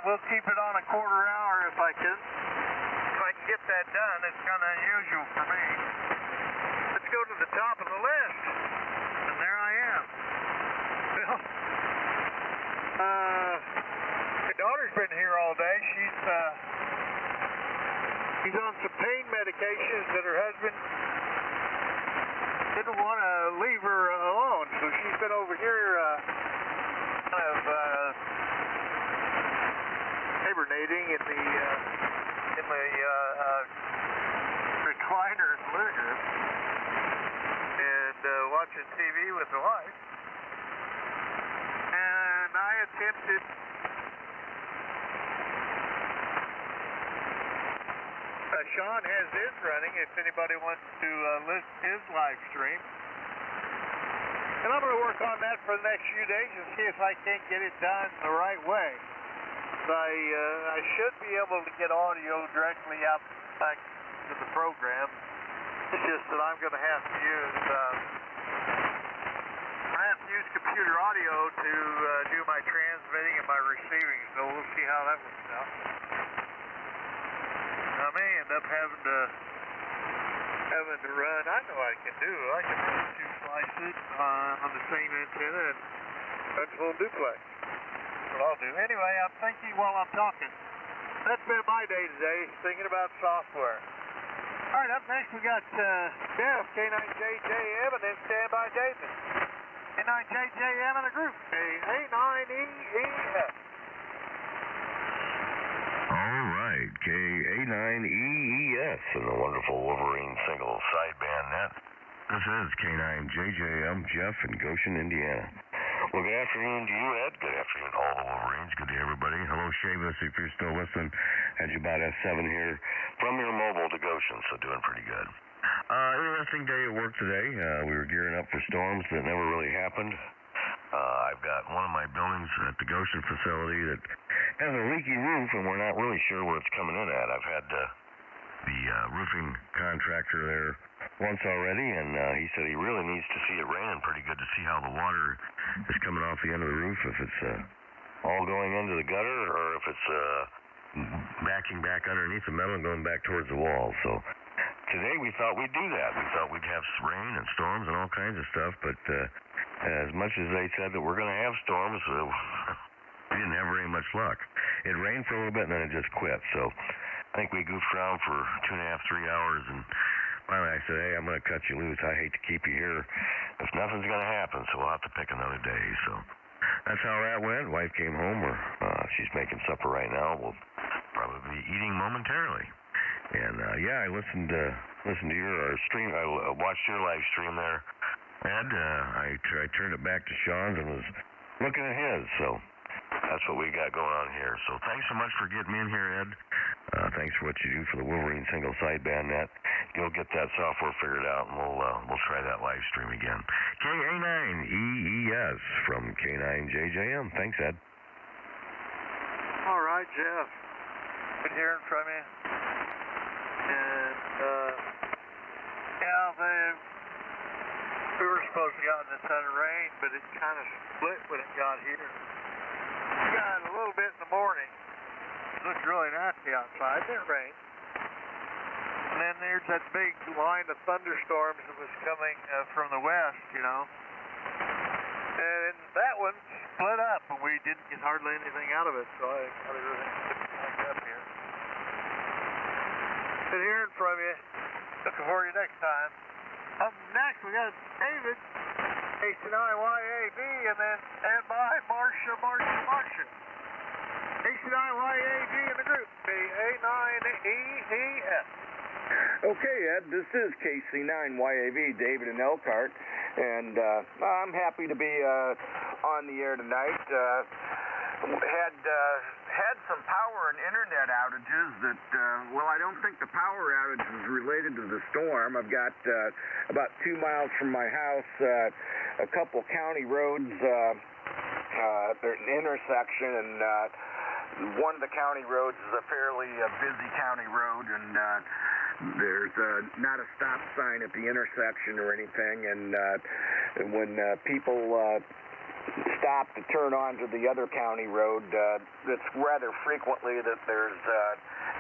we'll keep it on a quarter hour if I can. If I can get that done, it's kind of unusual for me. Let's go to the top of the list. And there I am. Well, my daughter's been here all day. She's on some pain medications that her husband didn't want to leave her alone, so she's been over here kind of hibernating in the recliner in the living room and watching TV with the wife. And I attempted Sean has his running if anybody wants to list his live stream. And I'm going to work on that for the next few days and see if I can't get it done the right way. I should be able to get audio directly out back to the program. It's just that I'm going to have to use computer audio to do my transmitting and my receiving. So we'll see how that works out. I may end up having to run. I know I can do. I can run 2 slices on the same antenna and run full duplex. That's what I'll do. Anyway, I'm thinking while I'm talking. That's been my day today, thinking about software. All right, up next we got Jeff, K9JJM, and then Standby David. K9JJM and the group, A9EE. K-A-9-E-E-S in the wonderful Wolverine single sideband net. This is K9JJM Jeff in Goshen, Indiana. Well, good afternoon to you, Ed. Good afternoon to all the Wolverines. Good to hear everybody. Hello, Shavis, if you're still listening. Had you about S7 here from your mobile to Goshen, so doing pretty good. Interesting day at work today. We were gearing up for storms that never really happened. I've got one of my buildings at the Goshen facility that has a leaky roof, and we're not really sure where it's coming in at. I've had the roofing contractor there once already, and he said he really needs to see it raining pretty good to see how the water is coming off the end of the roof, if it's all going into the gutter or if it's backing back underneath the metal and going back towards the wall. So today we thought we'd do that. We thought we'd have rain and storms and all kinds of stuff, but as much as they said that we're going to have storms, we didn't have very much luck. It rained for a little bit and then it just quit. So I think we goofed around for 2.5, 3 hours, and finally I said, hey, I'm going to cut you loose. I hate to keep you here if nothing's going to happen, so we'll have to pick another day. So that's how that went. Wife came home, or she's making supper right now. We'll probably be eating momentarily. And I listened to your stream. I watched your live stream there, Ed. I turned it back to Sean's and was looking at his. So that's what we got going on here. So thanks so much for getting in here, Ed. Thanks for what you do for the Wolverine single sideband net. You'll get that software figured out, and we'll try that live stream again. K-A-9-E-E-S from K9JJM. Thanks, Ed. All right, Jeff. Good hearing from you. And we were supposed to get in the ton of rain, but it kind of split when it got here. We got a little bit in the morning. It looked really nasty outside. It rained. And then there's that big line of thunderstorms that was coming from the west, you know. And that one split up, and we didn't get hardly anything out of it, so I got everything back up here. Good hearing from you. Looking for you next time. Up next, we got David, AC9YAB, and then stand by Marcia. AC9YAB in the group, K-A-9-E-E-S. Okay, Ed, this is KC9YAV, David in Elkhart, and I'm happy to be on the air tonight. Had some power and internet outages that, I don't think the power outage was related to the storm. I've got about 2 miles from my house, a couple county roads, there's an intersection, and one of the county roads is a fairly busy county road, and there's not a stop sign at the intersection or anything, and when people stop to turn onto the other county road, it's rather frequently that there's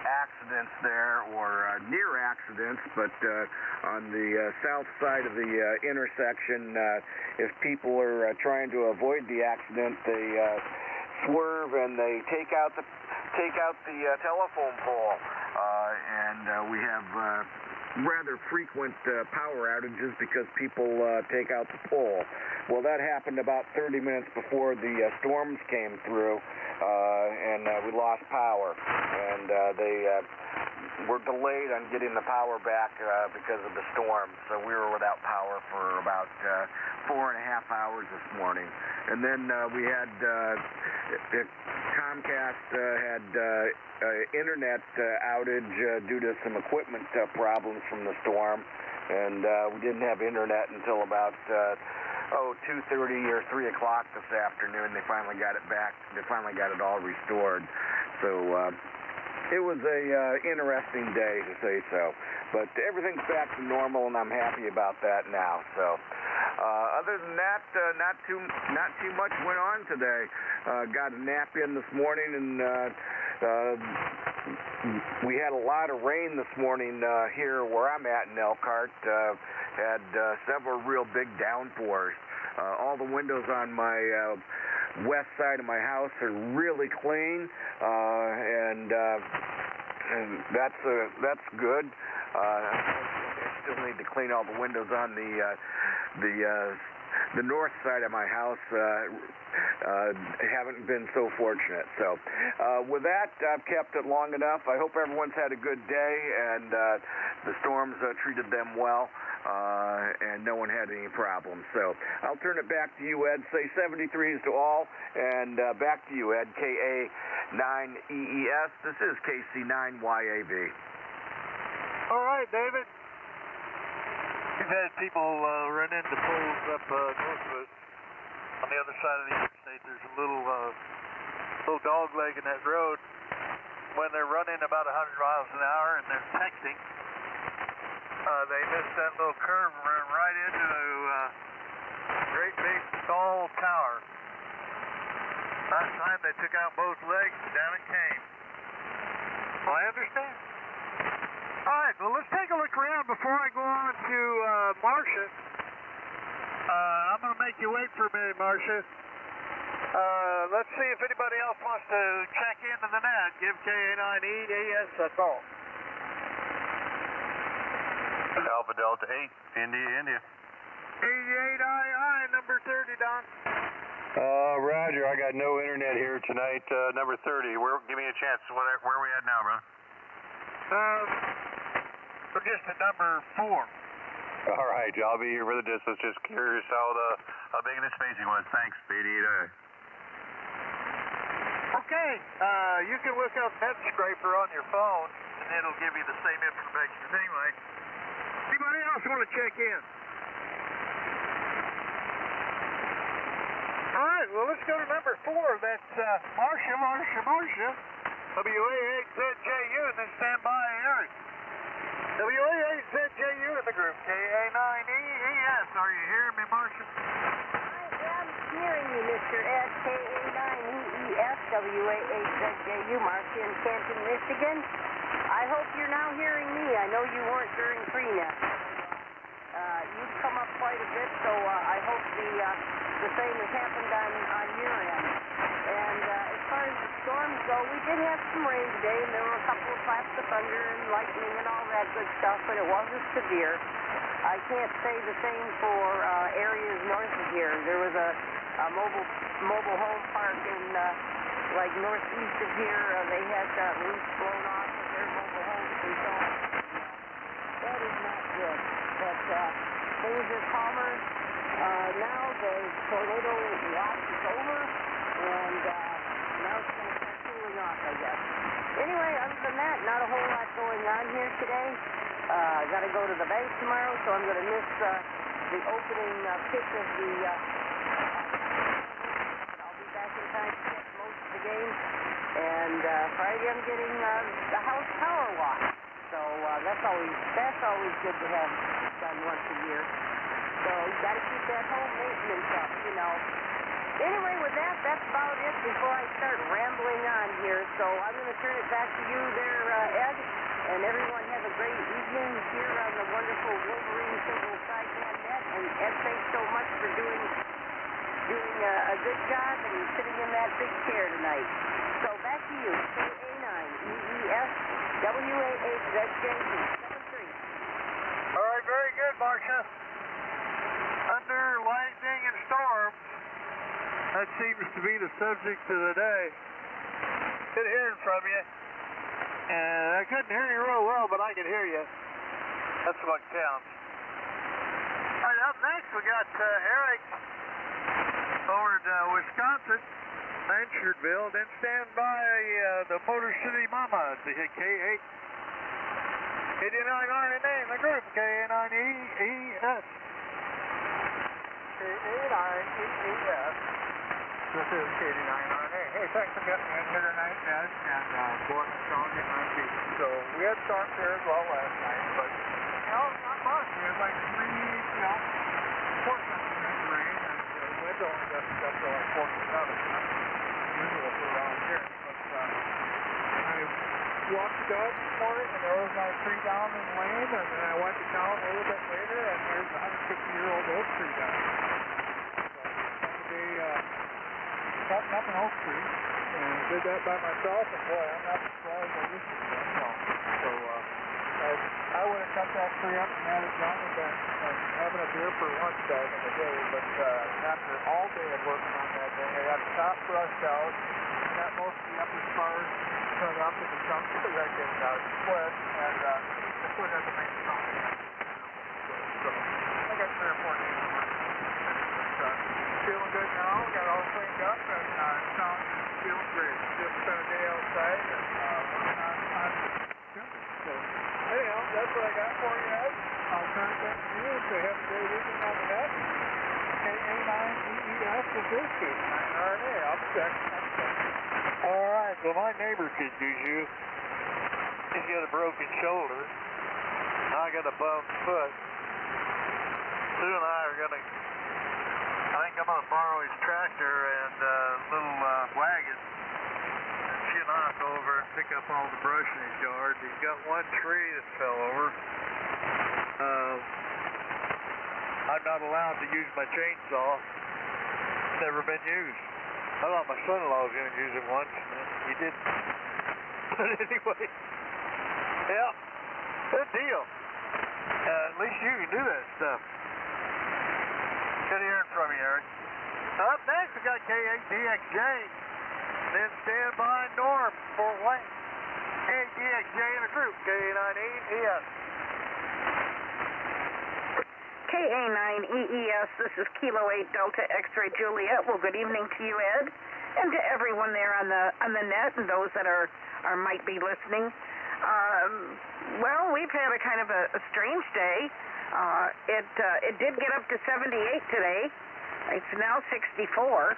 accidents there or near accidents, but on the south side of the intersection, if people are trying to avoid the accident, they swerve and they take out the telephone pole, and we have rather frequent power outages because people take out the pole. Well, that happened about 30 minutes before the storms came through, and we lost power, and they were delayed on getting the power back because of the storm, so we were without power for about 4.5 hours this morning. And then we had Comcast had internet outage due to some equipment problems from the storm, and we didn't have internet until about 2:30 or 3 o'clock this afternoon. They finally got it back. They finally got it all restored. So it was a interesting day, to say so. But everything's back to normal, and I'm happy about that now. So other than that, not too much went on today. Got a nap in this morning, and we had a lot of rain this morning here where I'm at in Elkhart. Had several real big downpours. All the windows on my west side of my house are really clean, and that's good. I still need to clean all the windows on the north side of my house. haven't been so fortunate. So with that, I've kept it long enough. I hope everyone's had a good day, and the storms treated them well, and no one had any problems. So I'll turn it back to you, Ed. Say 73s to all, and back to you, Ed. KA9EES. This is KC9YAB. All right, David. We've had people run into poles up north of us. On the other side of the interstate, there's a little dog leg in that road. When they're running about 100 miles an hour and they're texting, they missed that little curve and ran right into a great big tall tower. Last time they took out both legs, down it came. Well, I understand. All right, well, let's take a look around before I go on to Marcia. I'm going to make you wait for a minute, Marcia. Let's see if anybody else wants to check into the net. Give KA9EES a call. Alpha Delta 8, India. 88II, number 30, Don. Roger, I got no internet here tonight. Number 30, give me a chance. Where are we at now, bro? We're just at number 4. All right, I'll be here for the distance. Just curious how big the spacing was. Thanks, 88II. Okay, you can look up Net Scraper on your phone, and it'll give you the same information anyway. Anybody else want to check in? All right, well, let's go to number 4. That's Marcia. WA8ZJU, and then stand by Eric. WA8ZJU in the group. KA9EES. Are you hearing me, Marcia? I am hearing you, Mr. S. KA9EES, WA8ZJU, Marcia in Canton, Michigan. I hope you're now hearing me. I know you weren't during pre-net. You've come up quite a bit, so I hope the same has happened on your end. And as far as the storms go, we did have some rain today, and there were a couple of flashes of thunder and lightning and all that good stuff, but it wasn't severe. I can't say the same for areas north of here. There was a mobile home park in like northeast of here. They had roofs blown off of their mobile homes and so on. That is not good. But things are calmer now. The tornado watch is over, and now it's going to start cooling off, I guess. Anyway, other than that, not a whole lot going on here today. Got to go to the bank tomorrow, so I'm going to miss the opening pitch of the. I'll be back in time to catch most of the game. And Friday, I'm getting the house power wash. So that's always good to have done once a year. So you got to keep that home maintenance up, you know. Anyway, with that, that's about it before I start rambling on here. So I'm going to turn it back to you there, Ed. And everyone have a great evening here on the wonderful Wolverine Single Sideband Net. And Ed, thanks so much for doing a good job and sitting in that big chair tonight. So back to you, KA9EES, WA8ZJU, 73. All right, very good, Marcia. Under lightning and storms, that seems to be the subject of the day. Good hearing from you. And I couldn't hear you real well, but I could hear you. That's what counts. All right, up next we got Eric over at Wisconsin, Blanchardville. Then stand by the Motor City Mama, the K8. 89RNA in the group, KA9EES. KA9EES. This is KD9RNA. Hey, thanks for getting in here tonight, Ed, and Gordon and Sean getting on too. So we had storms here as well last night, but not much. We had like 4 centimeters of rain, and the wind only gets up to like 4 to 7. That's usual for around here. But I walked the dog this morning, and there was my tree down in the lane, and then I went to town a little bit later, and there's a 150-year-old oak tree down there. Cutting up an oak tree, and did that by myself, and boy, I'm not as strong as I used to be. So, I would have cut that tree up and had it done and having a beer for lunch back in the day, but after all day of working on that thing, I got the top brushed out, I got most of the upper spars cut up into chunks so that I can split, and I put it at the main trunk again. So I got 3 or 4 days of work. But feeling good now, got all cleaned up, and sound feeling great. Just spent a day outside and working on so anyhow, that's what I got for you, Ed. I'll contact you if you have a great evening on the net. KA9EES is this case, 9RNA. I'll check. All right, well, my neighbor could use you. He's got a broken shoulder. I got a bummed foot. Sue and I are going to, I think I'm going to borrow his tractor and little wagon. She and I go over and pick up all the brush in his yard. He's got one tree that fell over. I'm not allowed to use my chainsaw. It's never been used. I thought my son-in-law was going to use it once, and he didn't. But anyway, yeah, good deal. At least you can do that stuff. Good hearing from you, Eric. Up next, we got K8DXJ. Then stand by Norm, Fort Wayne. K8DXJ in the group, KA9EES. KA9EES, this is Kilo 8 Delta X-Ray Juliet. Well, good evening to you, Ed, and to everyone there on the net and those that are might be listening. Well, we've had a kind of a strange day. It did get up to 78 today. It's now 64.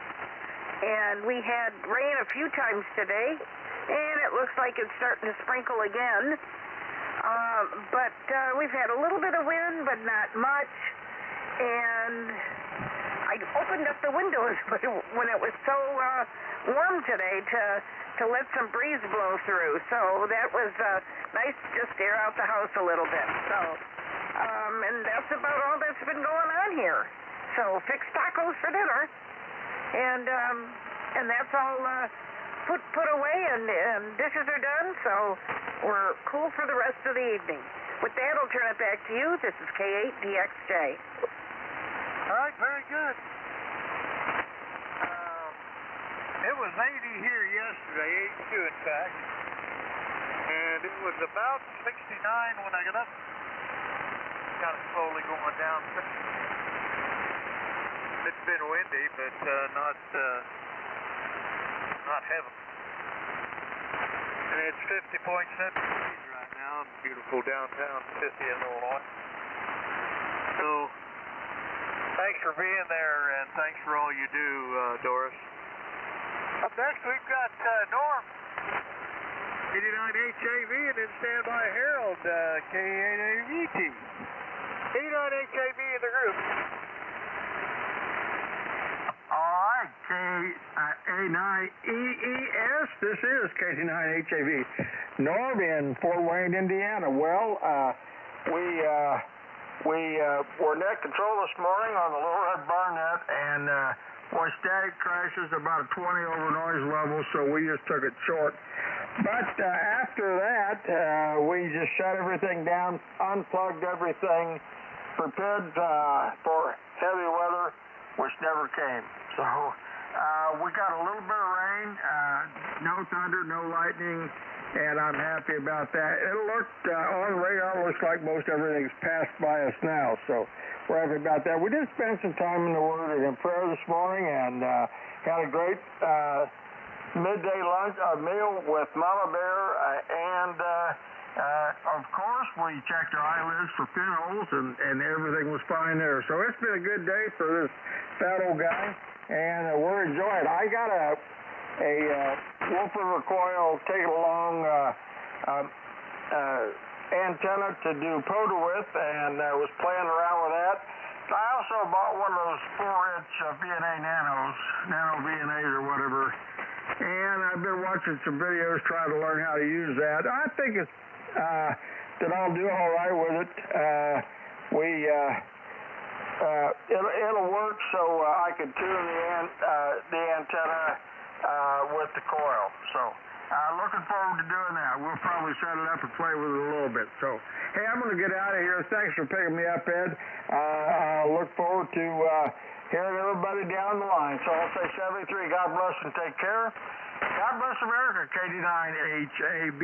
And we had rain a few times today, and it looks like it's starting to sprinkle again. But we've had a little bit of wind, but not much. And I opened up the windows when it was so warm today to let some breeze blow through. So that was nice to just air out the house a little bit. So, and that's about all that's been going on here. So fixed tacos for dinner. And that's all put away, and dishes are done, so we're cool for the rest of the evening. With that, I'll turn it back to you. This is K8DXJ. All right, very good. It was 80 here yesterday, 82 in fact, and it was about 69 when I got up. Kind of slowly going down. It's been windy, but not heavy. And it's 50.7 degrees right now in beautiful downtown Cynthia, Illinois. So, thanks for being there, and thanks for all you do, Doris. Up next, we've got Norm, 89HAV, and then standby Harold, K8AVT. 89HAV in the group. All right, KA9EES, this is KT9HAV. Norm in Fort Wayne, Indiana. Well, we were net control this morning on the Little Red Barn net, and boy, static crashes about a 20 over noise level, so we just took it short. But after that, we just shut everything down, unplugged everything, prepared for heavy weather, which never came. So we got a little bit of rain, no thunder, no lightning, and I'm happy about that. It looked on radar, looks like most everything's passed by us now, so we're happy about that. We did spend some time in the Word and in prayer this morning, and had a great midday lunch meal with Mama Bear, and of course we checked our eyelids for pinholes, and everything was fine there. So it's been a good day for this fat old guy, and we're enjoying it. I got a Wolverine recoil take-along antenna to do POTA with, and was playing around with that. I also bought one of those 4-inch VNA nano VNAs or whatever, and I've been watching some videos trying to learn how to use that. I think it's that I'll do all right with it. It'll work, so I can tune the antenna with the coil. So Looking forward to doing that. We'll probably set it up and play with it a little bit. So, hey, I'm going to get out of here. Thanks for picking me up, Ed. I look forward to hearing everybody down the line. So I'll say 73. God bless and take care. God bless America. KD9HAV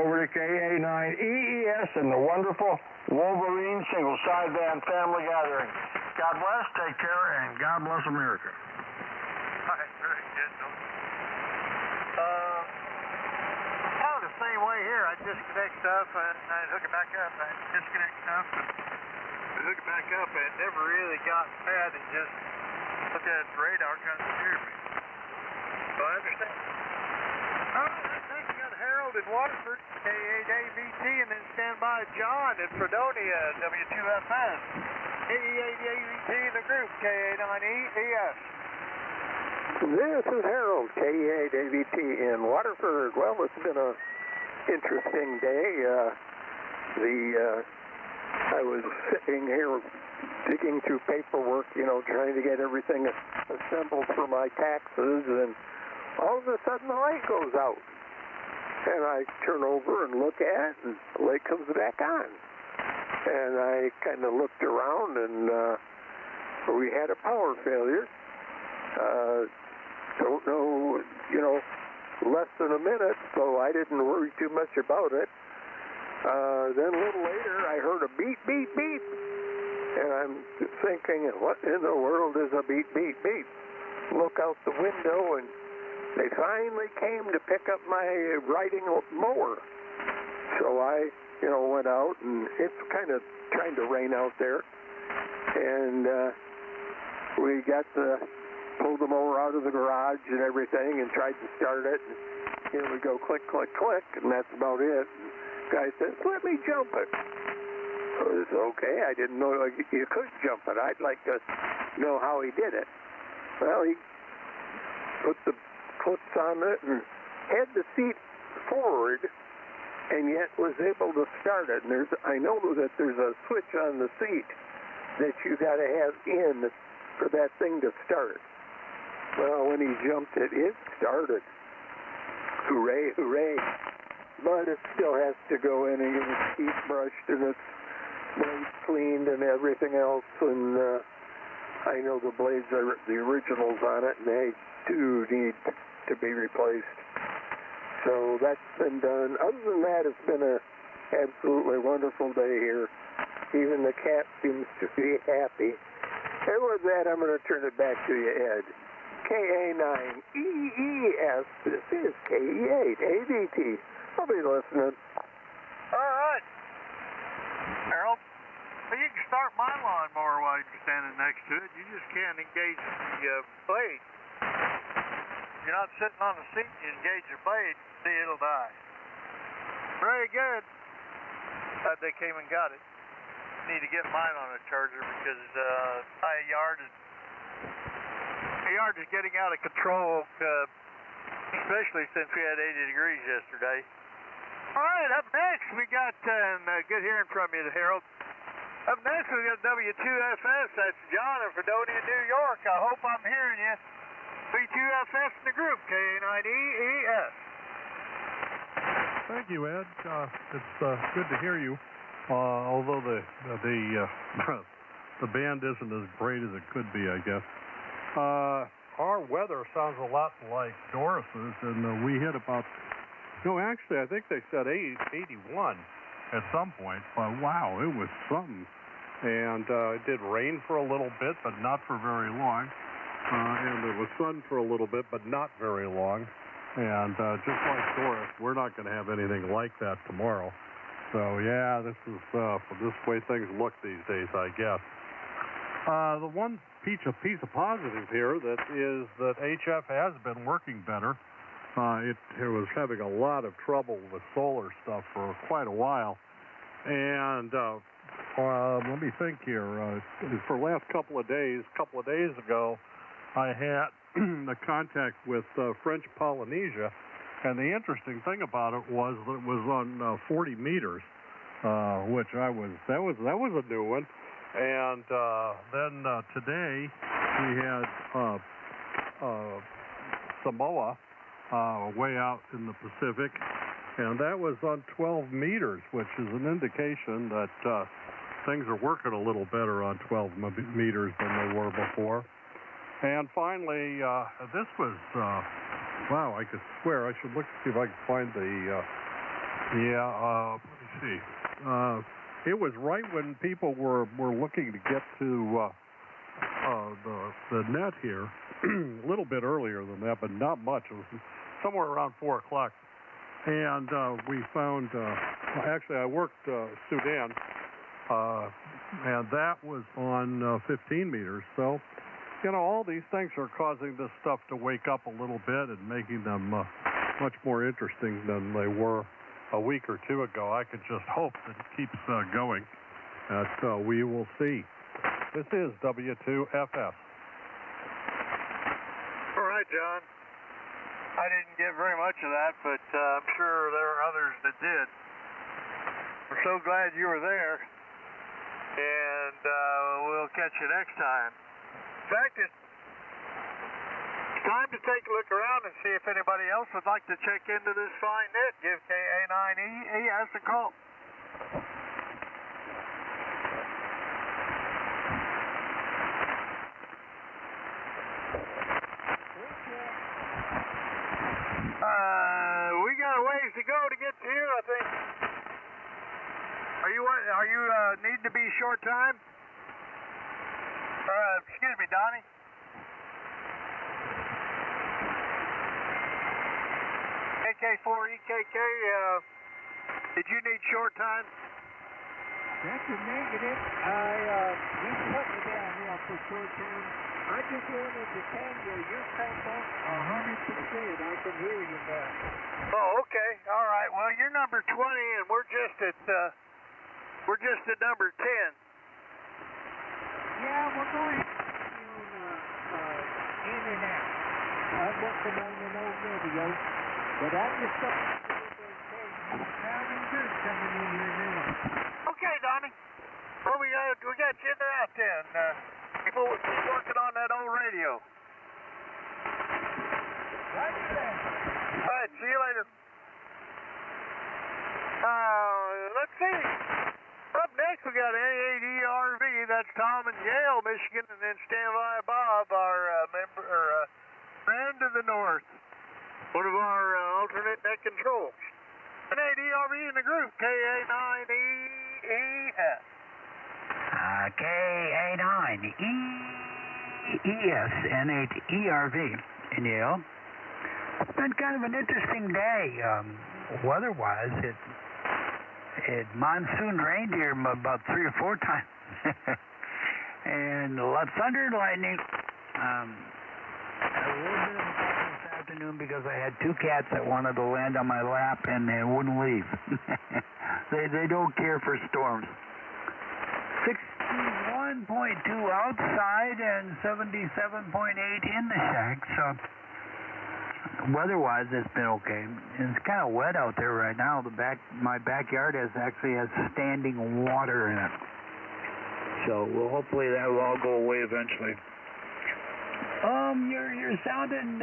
over to KA9EES and the wonderful Wolverine single sideband family gathering. God bless, take care, and God bless America. All right, very good. Kind of the same way here. I disconnect stuff and I hook it back up. I disconnect stuff and hook it back up, and never really got mad and just look at the radar, kind of scared me. So I understand. All right, next we got Harold in Waterford, K8AVT, and then stand by John in Fredonia, W2FS. K8AVT in the group, KA9EES. This is Harold, K8AVT in Waterford. Well, it's been a interesting day. I was sitting here digging through paperwork, trying to get everything assembled for my taxes, and all of a sudden the light goes out. And I turn over and look at it, and the light comes back on. And I kind of looked around, and we had a power failure. Don't know, less than a minute, so I didn't worry too much about it. Then a little later, I heard a beep, beep, beep. And I'm thinking, what in the world is a beep, beep, beep? Look out the window, and they finally came to pick up my riding mower. So I, went out, and it's kind of trying to rain out there. And we pulled the mower out of the garage and everything and tried to start it. And here we go, click, click, click, and that's about it. The guy says, let me jump it. So it's okay. I didn't know you could jump it. I'd like to know how he did it. Well, he put the clips on it and had the seat forward, and yet was able to start it. And I know that there's a switch on the seat that you got to have in for that thing to start. Well, when he jumped it, it started. Hooray, hooray. But it still has to go in and get its teeth brushed and its blades cleaned and everything else. And I know the blades are the originals on it, and they do need to be replaced. So that's been done. Other than that, it's been an absolutely wonderful day here. Even the cat seems to be happy. And with that, I'm going to turn it back to you, Ed. KA9EES. This is KE8AVT. I'll be listening. All right. Harold, well, you can start my lawnmower while you're standing next to it. You just can't engage the blade. If you're not sitting on the seat, you engage your blade, see, it'll die. Very good. They came and got it. Need to get mine on a charger because my yard is getting out of control, especially since we had 80 degrees yesterday. All right, up next we got, good hearing from you, Harold. Up next we got W2FS. That's John in Fredonia, New York. I hope I'm hearing you. W2FS in the group, K9EES. Thank you, Ed. It's good to hear you. Although the band isn't as great as it could be, I guess. Our weather sounds a lot like Doris's, and we hit about, actually I think they said 81 at some point, but wow, it was something. And it did rain for a little bit, but not for very long. And there was sun for a little bit, but not very long. And just like Doris, we're not going to have anything like that tomorrow. So yeah, this is this way things look these days, I guess. The one piece of positive here that is that HF has been working better. It was having a lot of trouble with solar stuff for quite a while, and let me think here. For the last couple of days ago, I had the contact with French Polynesia. And the interesting thing about it was that it was on 40 meters, which that was a new one. And then today we had Samoa way out in the Pacific, and that was on 12 meters, which is an indication that things are working a little better on 12 meters than they were before. And finally, this was, wow, I could swear, I should look to see if I can find the, let me see. It was right when people were looking to get to the net here, a little bit earlier than that, but not much. It was somewhere around 4 o'clock. And we found, actually I worked Sudan, and that was on 15 meters. So, you know, all these things are causing this stuff to wake up a little bit and making them much more interesting than they were a week or two ago. I could just hope that it keeps going, that we will see. This is W2FS. All right, John. I didn't get very much of that, but I'm sure there are others that did. I'm so glad you were there, and we'll catch you next time. In fact, it's time to take a look around and see if anybody else would like to check into this fine net. Give KA9ES a call. We got a ways to go to get to you, I think. Are you need to be short time? Excuse me, Donnie. AK4EKK, did you need short time? That's a negative. You put me down here for short time. I just wanted to tell you, you're cranked up 100%. I can hear you now. Oh, okay. All right. Well, you're number 20, and we're just at number 10. Yeah, we're going in and out. I'm working on an old radio, but I just thought sounding good coming in here now. Okay, Donnie. Well, we got you in and out then. People were working on that old radio. Right there. All right, see you later. Let's see. Up next, we got NADRV. That's Tom in Yale, Michigan, and then Standby Bob, our friend to the north, one of our alternate net controls. NADRV in the group, KA9EES. KA9EES, N8ERV in Yale. It's been kind of an interesting day. Weather-wise, it monsoon rained here about 3 or 4 times. And a lot of thunder and lightning. A little bit of a problem this afternoon because I had 2 cats that wanted to land on my lap and they wouldn't leave. They don't care for storms. 61.2 outside and 77.8 in the shack, so weather-wise it's been okay. And it's kind of wet out there right now. My backyard actually has standing water in it. So hopefully that will all go away eventually. You're sounding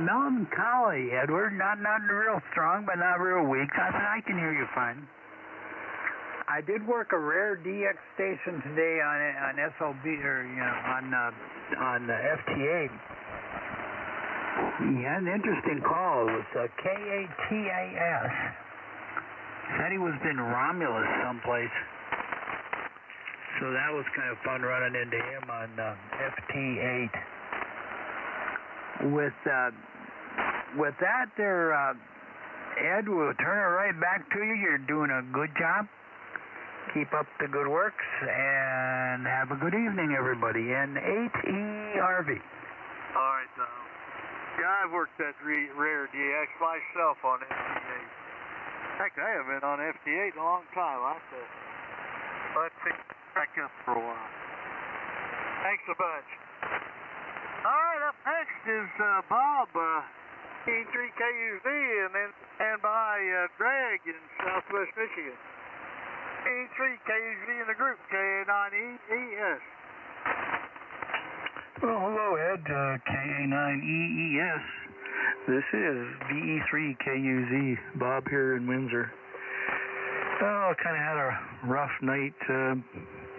melancholy, Edward. Not real strong, but not real weak. I can hear you fine. I did work a rare DX station today on SLB or on FTA. He had an interesting call. It was KATAS. Said he was in Romulus someplace. So that was kind of fun running into him on FT8. With that there, Ed, we'll turn it right back to you. You're doing a good job. Keep up the good works, and have a good evening, everybody. N8ERV. All right, Tom. Yeah, I've worked that rare DX myself on FT8. In fact, I haven't been on FT8 in a long time. I'll have to back up for a while. Thanks a bunch. All right, up next is Bob, E3KUZ, and then stand by Greg in Southwest Michigan. E3KUZ in the group, KA9EES. Well, hello, Ed. KA9EES. This is VE3KUZ, Bob here in Windsor. Oh, kind of had a rough night. I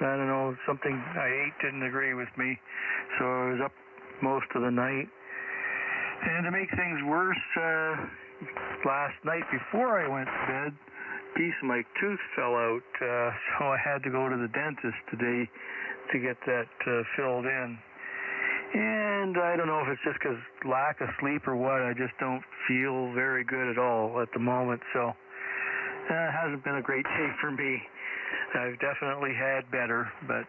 don't know, something I ate didn't agree with me, so I was up most of the night. And to make things worse, last night before I went to bed, a piece of my tooth fell out, so I had to go to the dentist today to get that filled in. And I don't know if it's just because lack of sleep or what, I just don't feel very good at all at the moment, so it hasn't been a great day for me. I've definitely had better, but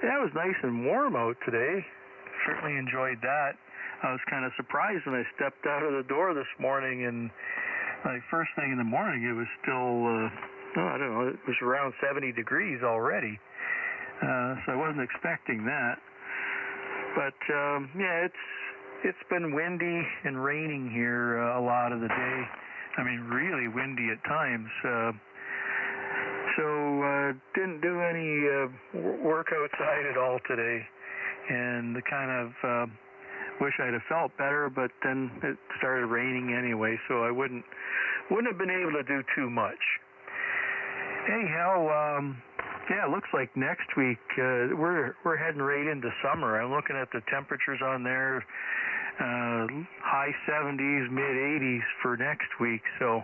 it was nice and warm out today. Certainly enjoyed that. I was kind of surprised when I stepped out of the door this morning, and like first thing in the morning it was still, I don't know, it was around 70 degrees already, so I wasn't expecting that. But yeah, it's been windy and raining here a lot of the day. I mean, really windy at times. So didn't do any work outside at all today, and kind of wish I'd have felt better. But then it started raining anyway, so I wouldn't have been able to do too much. Anyhow. Yeah, it looks like next week we're heading right into summer. I'm looking at the temperatures on there, high 70s, mid 80s for next week. So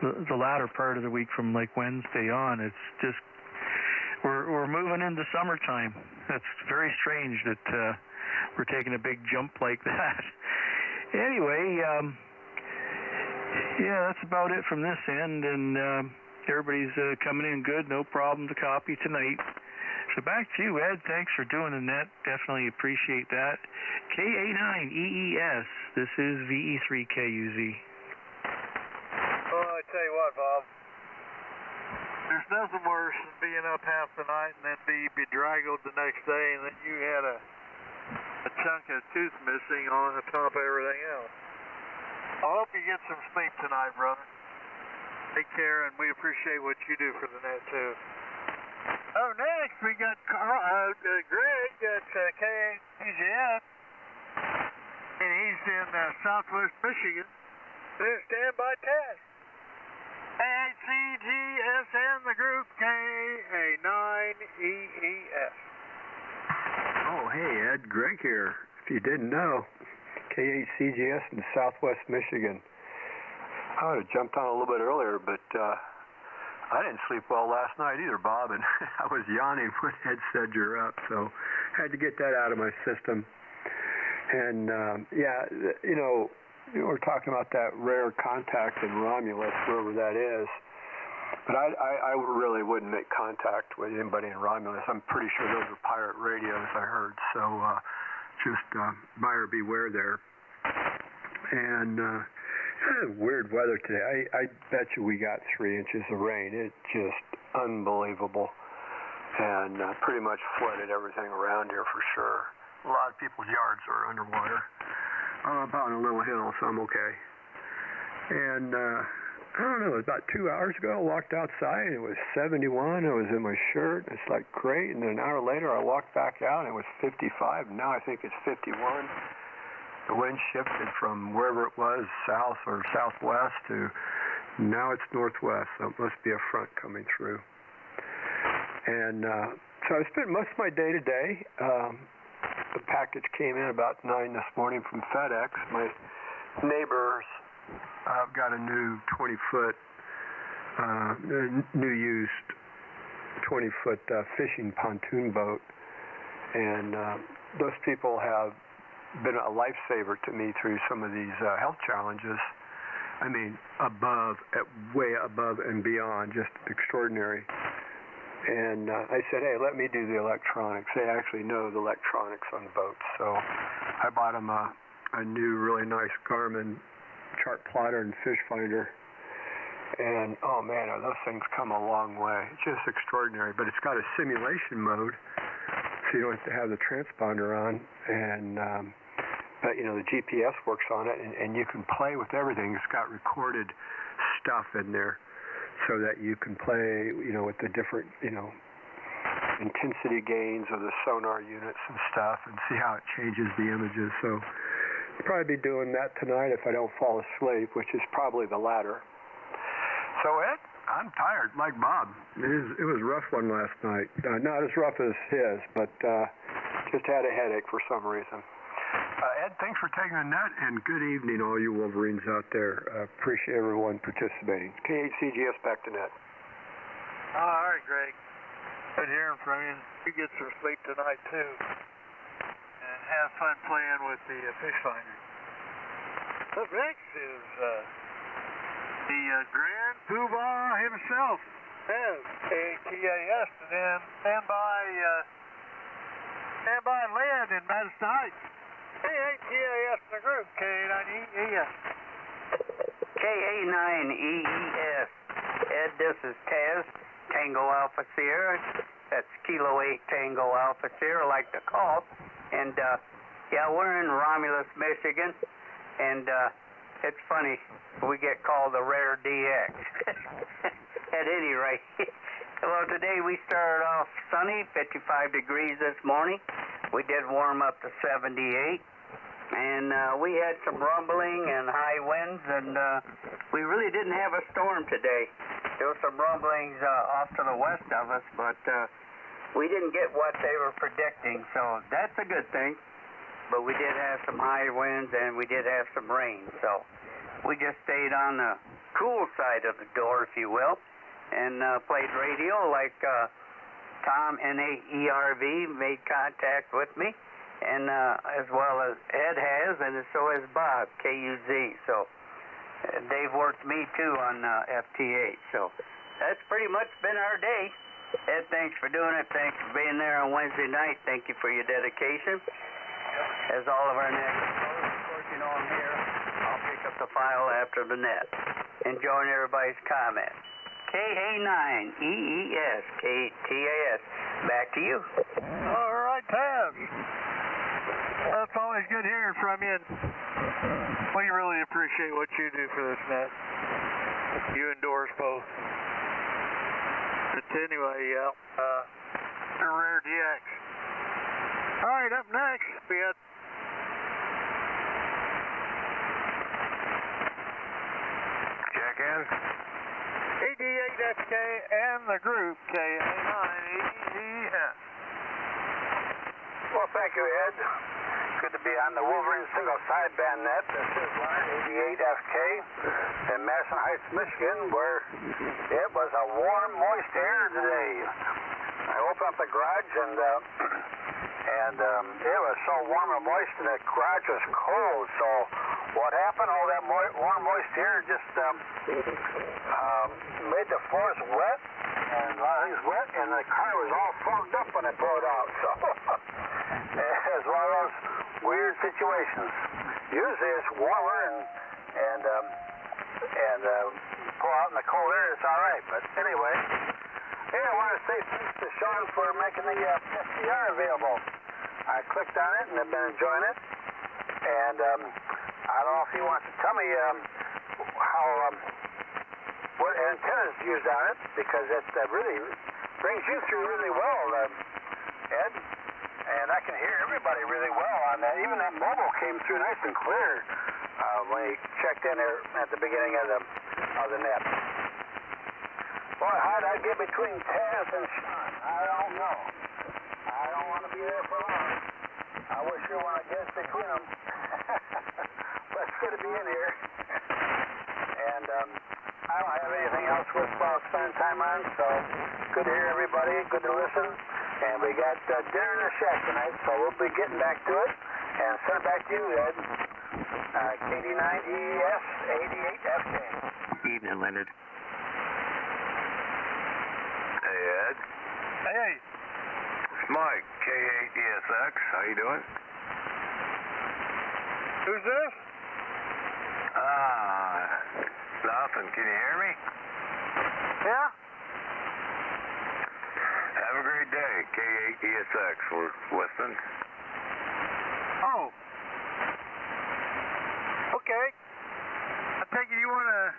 the latter part of the week from like Wednesday on, it's just we're moving into summertime. That's very strange that we're taking a big jump like that. Anyway, yeah, that's about it from this end, and everybody's coming in good, no problem to copy tonight. So back to you, Ed. Thanks for doing the net. Definitely appreciate that. KA9EES, this is VE3KUZ. Well, I tell you what, Bob, there's nothing worse than being up half the night and then be bedraggled the next day, and then you had a chunk of tooth missing on the top of everything else. I hope you get some sleep tonight, brother. Take care, and we appreciate what you do for the net, too. Oh, next, we got Greg at KACGS, and he's in southwest Michigan. Stand by test. KACGS and the group KA9EES. Oh, hey, Ed. Greg here. If you didn't know, KACGS in southwest Michigan. I would have jumped on a little bit earlier, but I didn't sleep well last night either, Bob, and I was yawning when Ed said you're up, so had to get that out of my system. And, yeah, you know, we're talking about that rare contact in Romulus, wherever that is, but I really wouldn't make contact with anybody in Romulus. I'm pretty sure those are pirate radios, I heard, so just buyer beware there. And weird weather today. I bet you we got 3 inches of rain. It's just unbelievable. And pretty much flooded everything around here for sure. A lot of people's yards are underwater. I'm up on a little hill, so I'm okay. And I don't know, about 2 hours ago I walked outside and it was 71. I was in my shirt. It's like great. And then an hour later I walked back out and it was 55. And now I think it's 51. The wind shifted from wherever it was, south or southwest, to now it's northwest, so it must be a front coming through. And so I spent most of my day today. The package came in about 9 this morning from FedEx. My neighbors got a new 20-foot, new used 20-foot fishing pontoon boat. And those people have been a lifesaver to me through some of these health challenges. I mean, way above and beyond, just extraordinary. And I said, hey, let me do the electronics. They actually know the electronics on the boat. So I bought them a new, really nice Garmin chart plotter and fish finder. And, oh, man, those things come a long way. It's just extraordinary. But it's got a simulation mode, so you don't have to have the transponder on. And but, you know, the GPS works on it, and you can play with everything. It's got recorded stuff in there so that you can play, you know, with the different, you know, intensity gains of the sonar units and stuff and see how it changes the images. So Probably be doing that tonight if I don't fall asleep, which is probably the latter. So, Ed, I'm tired, like Bob. It was a rough one last night. Not as rough as his, but just had a headache for some reason. Ed, thanks for taking the net, and Good evening, all you Wolverines out there. Appreciate everyone participating. KHCGS back to net. All right, Greg. Good hearing from you. You get some sleep tonight, too. And have fun playing with the fish finder. Up next is the Grand Poobah himself, KTAS, and then stand by Lynn in Madison Heights. KTAS in the group, K9EES. KA9EES. Ed, this is Taz, Tango Alpha Sierra. That's Kilo 8 Tango Alpha Sierra, like to call. And, yeah, we're in Romulus, Michigan. And, it's funny, we get called the Rare DX. At any rate, well, today we started off sunny, 55 degrees this morning. We did warm up to 78. And we had some rumbling and high winds, and we really didn't have a storm today. There were some rumblings off to the west of us, but we didn't get what they were predicting, so that's a good thing. But we did have some high winds, and we did have some rain, so we just stayed on the cool side of the door, if you will, and played radio like Tom, NAERV, made contact with me, and as well as Ed has, and so has Bob, KUZ. So Dave worked me, too, on FT8. So that's pretty much been our day. Ed, thanks for doing it. Thanks for being there on Wednesday night. Thank you for your dedication. As all of our next shows, of course, you know I'm here. I'll pick up the file after the net. Enjoying everybody's comments. KA9EES, KTAS. Back to you. All right, Tab. That's always good hearing from you. We really appreciate what you do for this net. You and Doris both. But anyway, the Rare DX. All right, up next, we got check in. 88FK and the group KA9EES. Well, thank you, Ed. Good to be on the Wolverine single sideband net. This is Leonard, 88FK in Madison Heights, Michigan, where it was a warm, moist air today. I opened up the garage and it was so warm and moist, and the garage was cold. So what happened? All that warm, moist air just made the floors wet, and a lot of things wet, and the car was all fogged up when it poured out. So it was one of those weird situations. Usually it's warmer and pull out in the cold air, it's all right. But anyway, hey, I want to say thanks to Sean for making the SDR available. I clicked on it and I've been enjoying it. And I don't know if he wants to tell me how what antennas used on it, because it really brings you through really well, Ed. And I can hear everybody really well on that. Even that mobile came through nice and clear when he checked in there at the beginning of the net. Boy, how'd I get between Taz and Sean? I don't know. I don't want to be there for long. I wish you want to get us between them. But it's good to be in here. And I don't have anything else worthwhile spending time on, so good to hear everybody, good to listen. And we got dinner in the shack tonight, so we'll be getting back to it. And send it back to you, Ed. KD9ES 88FK. Evening, Leonard. Hey, Ed. Hey. It's Mike, K8ESX. How you doing? Who's this? Nothing. Can you hear me? Yeah. Have a great day. K8ESX. We're listening. Oh. Okay. I take it you want to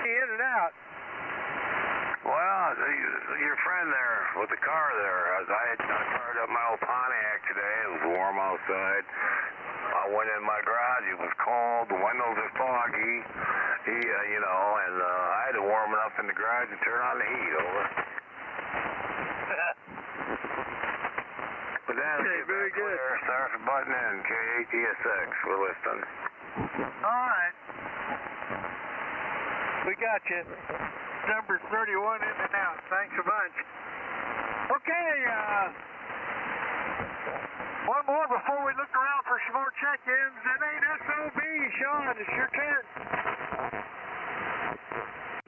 be in and out. Well, your friend there with the car there, I fired up my old Pontiac today. It was warm outside. I went in my garage. It was cold. The windows are foggy. And I had to warm it up in the garage and turn on the heat. Over. But then very good. Start the button in K8ESX. We're listening. All right. We got you. Number 31 in and out. Thanks a bunch. Okay, one more before we look around for some more check-ins. It ain't SOB, Sean. It's your turn.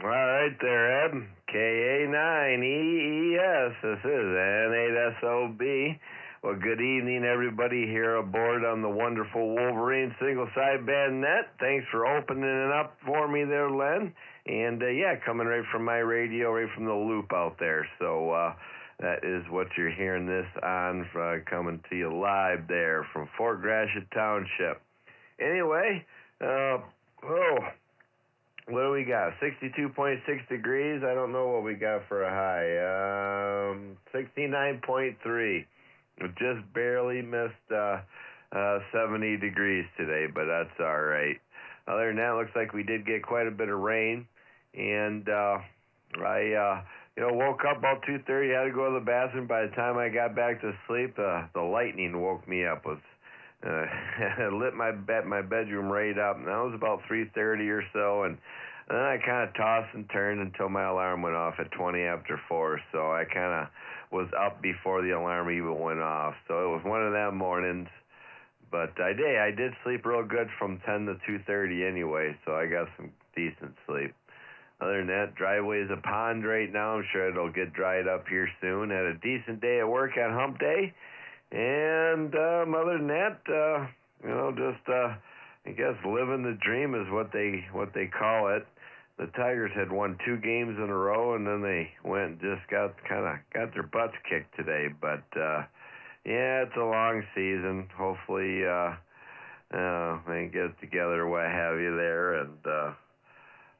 All right there, Ed. KA9EES. This is N8SOB. Well, good evening, everybody here aboard on the wonderful Wolverine single sideband net. Thanks for opening it up for me there, Len. And, coming right from my radio, right from the loop out there. So, that is what you're hearing this on, coming to you live there from Fort Gratiot Township. Anyway, what do we got? 62.6 degrees. I don't know what we got for a high. 69.3. We just barely missed 70 degrees today, but that's all right. Other than that, it looks like we did get quite a bit of rain. And I woke up about 2:30, had to go to the bathroom. By the time I got back to sleep, the lightning woke me up. Lit my bedroom right up, and that was about 3:30 or so. And then I kind of tossed and turned until my alarm went off at 20 after 4. So I kind of was up before the alarm even went off. So it was one of them mornings. But I did sleep real good from 10 to 2:30 anyway, so I got some decent sleep. Other than that, driveway is a pond right now. I'm sure it'll get dried up here soon. Had a decent day at work on hump day. And other than that, I guess living the dream is what they call it. The Tigers had won 2 games in a row, and then they went and just got their butts kicked today. But it's a long season. Hopefully they get it together, what have you there. And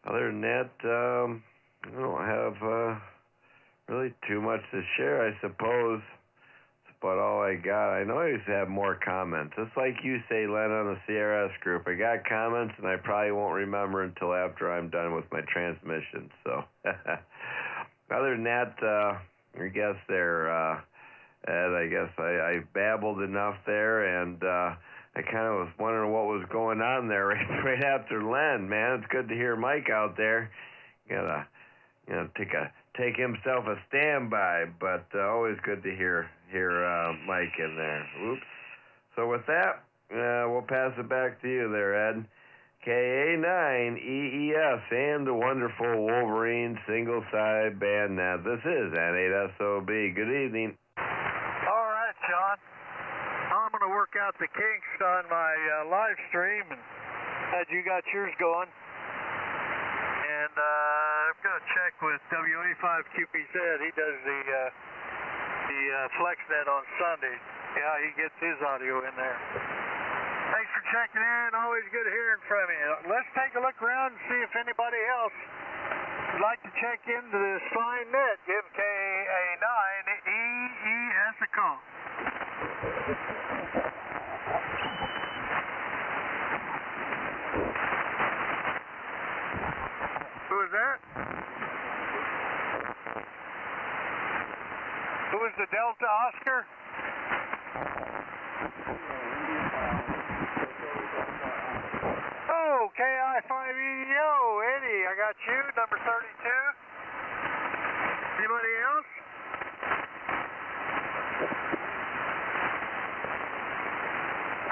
other than that, I don't have really too much to share, I suppose. That's about all I got. I know I used to have more comments. Just like you say, Len, on the CRS group. I got comments, and I probably won't remember until after I'm done with my transmission. So, other than that, I guess Ed, I guess I babbled enough there, and I kind of was wondering what was going on there right after Len. Man, it's good to hear Mike out there. Gotta, take himself a standby, but always good to hear Mike in there. Oops. So with that, we'll pass it back to you there, Ed. KA9EES and the wonderful Wolverine single sideband net. This is N8SOB. Good evening. All right, Sean. I'm going to work out the kinks on my live stream, and as you got yours going. And I'm going to check with WA5QPZ. He does the FlexNet on Sunday. Yeah, he gets his audio in there. Thanks for checking in. Always good hearing from you. Let's take a look around and see if anybody else would like to check into this fine net. Give KA9EES a call. Who is that? Who is the Delta Oscar? Oh, KI5EDO, Eddie, I got you, number 32. Anybody else?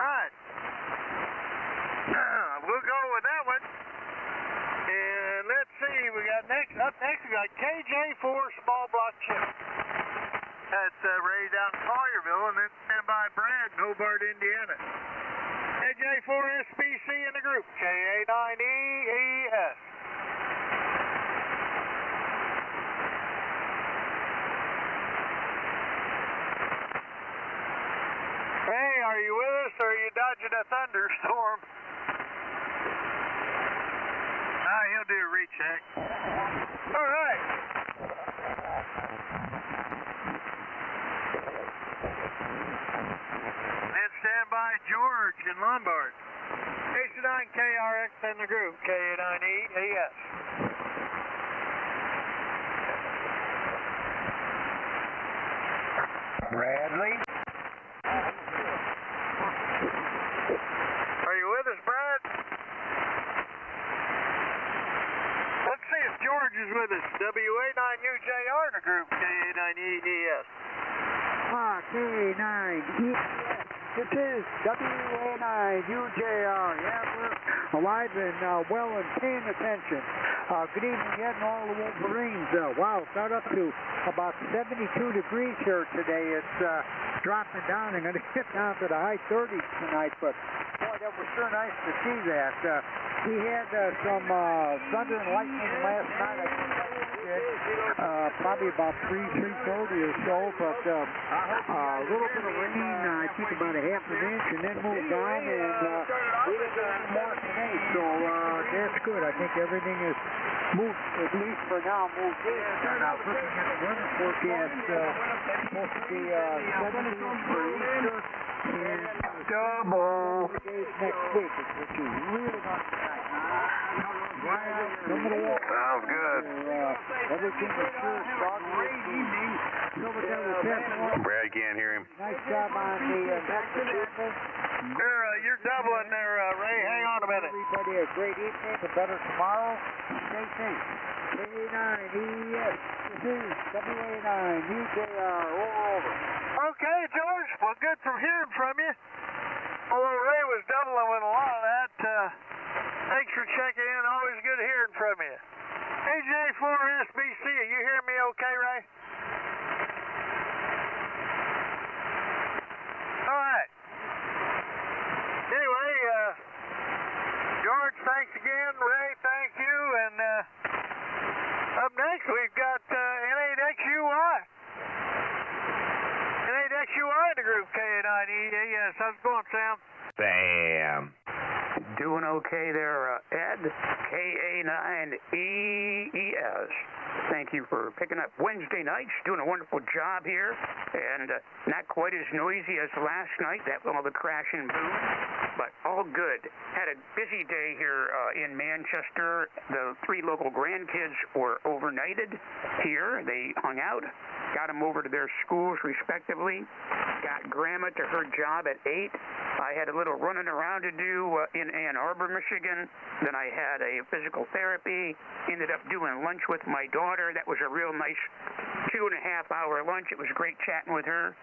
Alright. We'll go with that one. And let's see, up next we got KJ4 small block chip. That's Ray down in Collierville, and then stand by Brad in Hobart, Indiana. KJ4 SBC in the group, KA9EES. Hey, are you with us, or are you dodging a thunderstorm? He'll do a recheck. All right. Then stand by George George in Lombard. H9KRX in the group, K9EAS. Bradley? Are you with us, Brad? Let's see if George is with us. WA9UJR in the group, K9EAS. K9EAS. This is WA9UJR. Yeah, we're alive and well and paying attention. Good evening, Ed, and all the Wolverines. Wow, it's got up to about 72 degrees here today. It's dropping down and going to get down to the high 30s tonight, but boy, that was sure nice to see that. We had some thunder and lightning last night. I think that was good. Probably about 3:30 or so, but a little bit of rain, I think about a half an inch, and then moved on, and we didn't get any more today, so that's good. I think everything is moved, at least for now, moved east. And looking at the weather forecast, supposed to be 70 for Easter, and double days next week, which is really not bad. Sounds good. Everything is sure starting. Brad can't hear him. Nice job on the next evening. You're doubling there, Ray. Hang on a minute. Everybody a great evening, a better tomorrow. Stay safe. K9ES. This is WA9UJR. Over. Okay, George. Well, good for hearing from you. Although Ray was doubling with a lot of that, thanks for checking in. Always good hearing from you. AJ4SBC, are you hearing me okay, Ray? All right. Anyway, George, thanks again. Ray, thank you. And up next, we've got N8XUI. N8XUI in the group, K9EAS. How's it going, Sam? Sam. Doing okay there, Ed. KA9EES. Thank you for picking up Wednesday nights. Doing a wonderful job here, and not quite as noisy as last night, that all the crash and boom, but all good. Had a busy day here in Manchester. The 3 local grandkids were overnighted here. They hung out, got them over to their schools respectively, got Grandma to her job at 8. I had a little running around to do in Ann Arbor, Michigan. Then I had a physical therapy, ended up doing lunch with my daughter. That was a real nice 2.5-hour lunch. It was great chatting with her,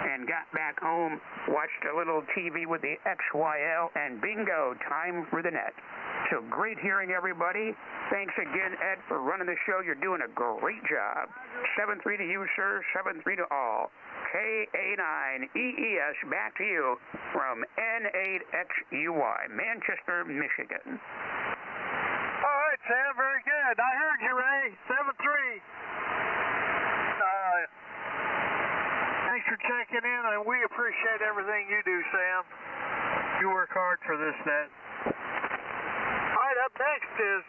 and got back home, watched a little TV with the XYL, and bingo, time for the net. So great hearing everybody. Thanks again, Ed, for running the show. You're doing a great job. 7-3 to you, sir. 7-3 to all. KA9EES, back to you from N8XUI, Manchester, Michigan. All right, Sam, very good. I heard you, Ray. 7-3. Thanks for checking in, and we appreciate everything you do, Sam. You work hard for this net. All right, up next is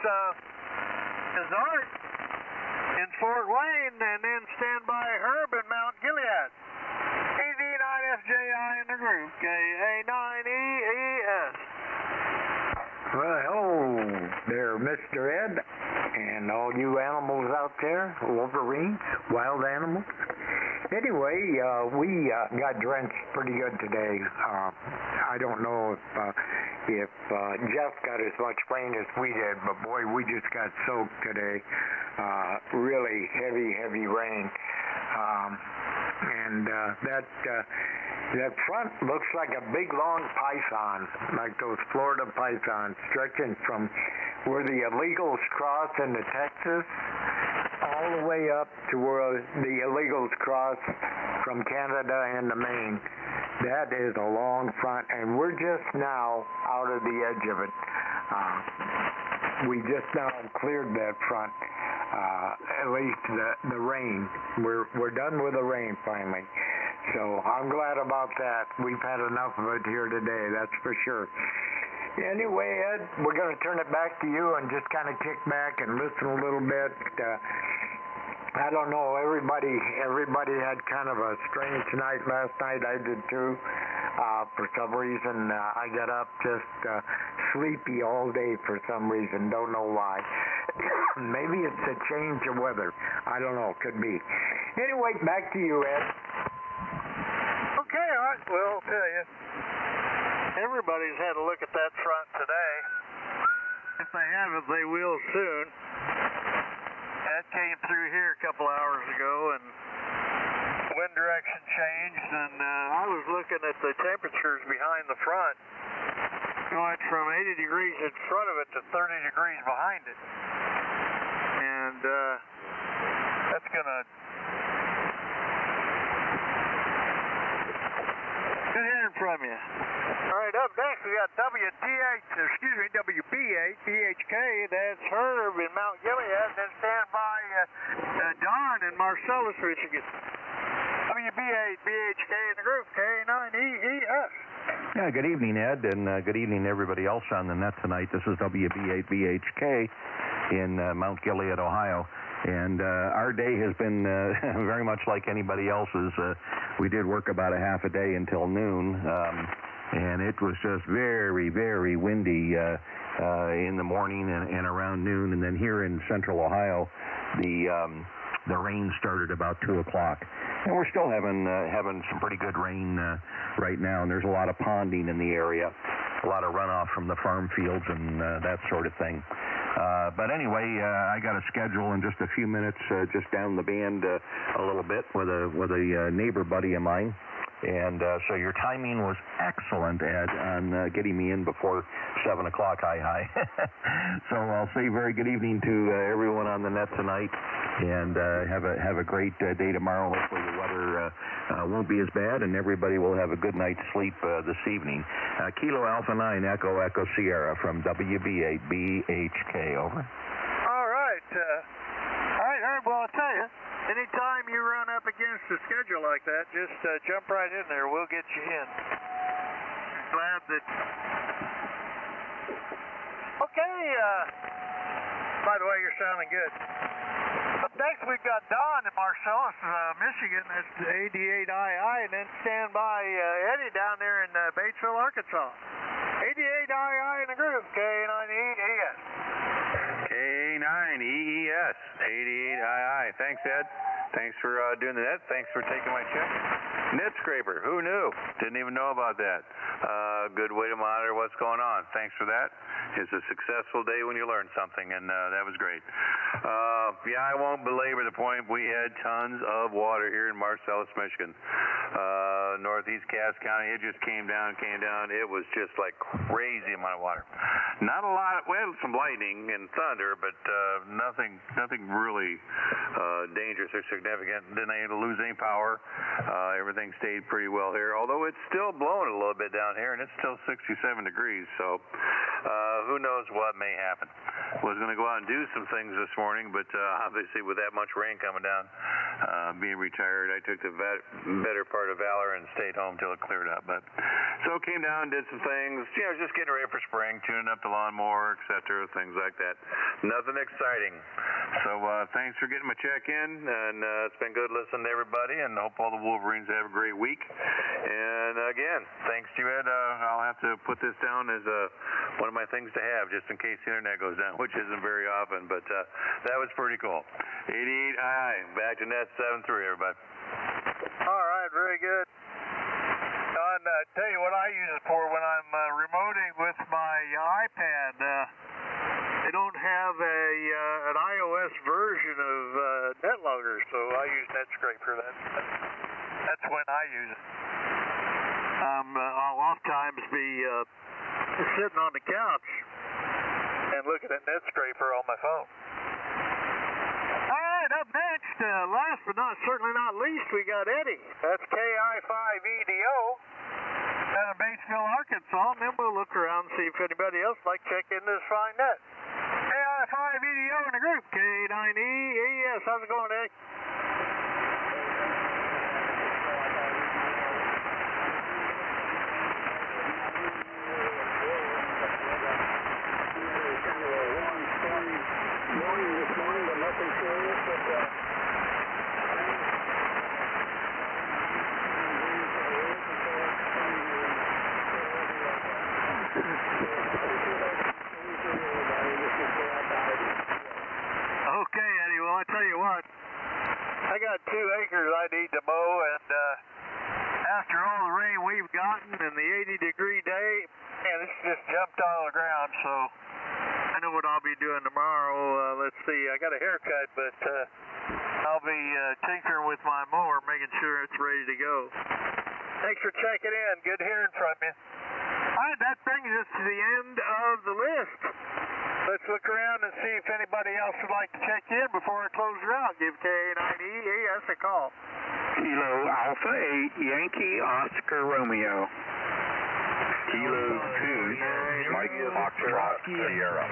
Art in Fort Wayne, and then stand by Herb in Mount Gilead. ED9FJI in the group, KA9EES. Well, hello there, Mr. Ed, and all you animals out there, Wolverines, wild animals. Anyway, we got drenched pretty good today. I don't know if Jeff got as much rain as we did, but boy, we just got soaked today. Really heavy rain. And that front looks like a big long python, like those Florida pythons, stretching from where the illegals cross into Texas all the way up to where the illegals cross from Canada into Maine. That is a long front, and we're just now out of the edge of it. We just now cleared that front, at least the rain. We're done with the rain finally. So I'm glad about that. We've had enough of it here today, that's for sure. Anyway, Ed, we're going to turn it back to you and just kind of kick back and listen a little bit. I don't know, everybody had kind of a strange night last night. I did too. For some reason, I got up just sleepy all day for some reason. Don't know why. Maybe it's a change of weather. I don't know. Could be. Anyway, back to you, Ed. Okay, all right. Well, I'll tell you. Everybody's had a look at that front today. If they haven't, they will soon. That came through here a couple hours ago, and wind direction changed, and I was looking at the temperatures behind the front, going from 80 degrees in front of it to 30 degrees behind it. And that's going to... Good hearing from you. All right, up next we got WB8 BHK. That's Herb in Mount Gilead. Then stand by Don in Marcellus, Michigan. WB8 BHK in the group, K9EES. Yeah, good evening, Ed, and good evening everybody else on the net tonight. This is WB8 BHK in Mount Gilead, Ohio. And our day has been very much like anybody else's. We did work about a half a day until noon, and it was just very, very windy in the morning and around noon. And then here in central Ohio, the rain started about 2 o'clock. And we're still having some pretty good rain right now, and there's a lot of ponding in the area, a lot of runoff from the farm fields and that sort of thing. But anyway, I got a schedule in just a few minutes, just down the band a little bit with a neighbor buddy of mine. And so your timing was excellent, Ed, on getting me in before 7 o'clock. Hi. So I'll say very good evening to everyone on the net tonight, and have a great day tomorrow. Hopefully the weather won't be as bad, and everybody will have a good night's sleep this evening. Kilo Alpha 9 Echo Sierra from WB8 BHK, over. All right, Herb, well, I'll tell you, anytime you run up against a schedule like that, just jump right in there. We'll get you in. Glad that... Okay, by the way, you're sounding good. Up next, we've got Don in Marcellus, Michigan. That's the 88II, and then stand by Eddie down there in Batesville, Arkansas. 88II in the group, K9EES. K9EES, 88II. Thanks, Ed. Thanks for doing the net. Thanks for taking my check. Net scraper, who knew? Didn't even know about that. Good way to monitor what's going on. Thanks for that. It's a successful day when you learn something, and that was great. Yeah, I won't belabor the point. We had tons of water here in Marcellus, Michigan. Northeast Cass County, it just came down. It was just like crazy amount of water. Not a lot. We had some lightning and thunder, but nothing really dangerous or significant. Didn't lose any power. Everything stayed pretty well here, although it's still blowing a little bit down here, and it's still 67 degrees, so who knows what may happen. Was going to go out and do some things this morning, but obviously with that much rain coming down, being retired, I took the better part of Valor and stayed home till it cleared up. But so came down, did some things, just getting ready for spring, tuning up the lawnmower, etc., things like that. Nothing exciting. So thanks for getting my check in, and it's been good listening to everybody, and I hope all the Wolverines have a great week. And again, thanks to you, Ed. I'll have to put this down as one of my things to have, just in case the internet goes down, which isn't very often, but that was pretty cool. 88II, back to net 7-3, everybody. All right, very good. Don, tell you what I use it for when I'm remoting with my iPad. They don't have an iOS version of NetLogger, so I use Netscraper. That's when I use it. I'll oftentimes be sitting on the couch and looking at Netscraper on my phone. All right, up next, last but certainly not least, we got Eddie. That's KI5EDO out of Batesville, Arkansas, and then we'll look around and see if anybody else would like to check into this fine net. KI5EDO in the group, K9EES. How's it going, Eddie? I got 2 acres I need to mow, and after all the rain we've gotten and the 80-degree day, man, it's just jumped out of the ground, so I know what I'll be doing tomorrow. Let's see, I got a haircut, but I'll be tinkering with my mower, making sure it's ready to go. Thanks for checking in. Good hearing from you. All right, that brings us to the end of the list. Let's look around and see if anybody else would like to check in before I close her out. Give KA9EAS a call. Kilo Alpha 8 Yankee Oscar Romeo. Kilo 2 Mike Foxtrot Sierra.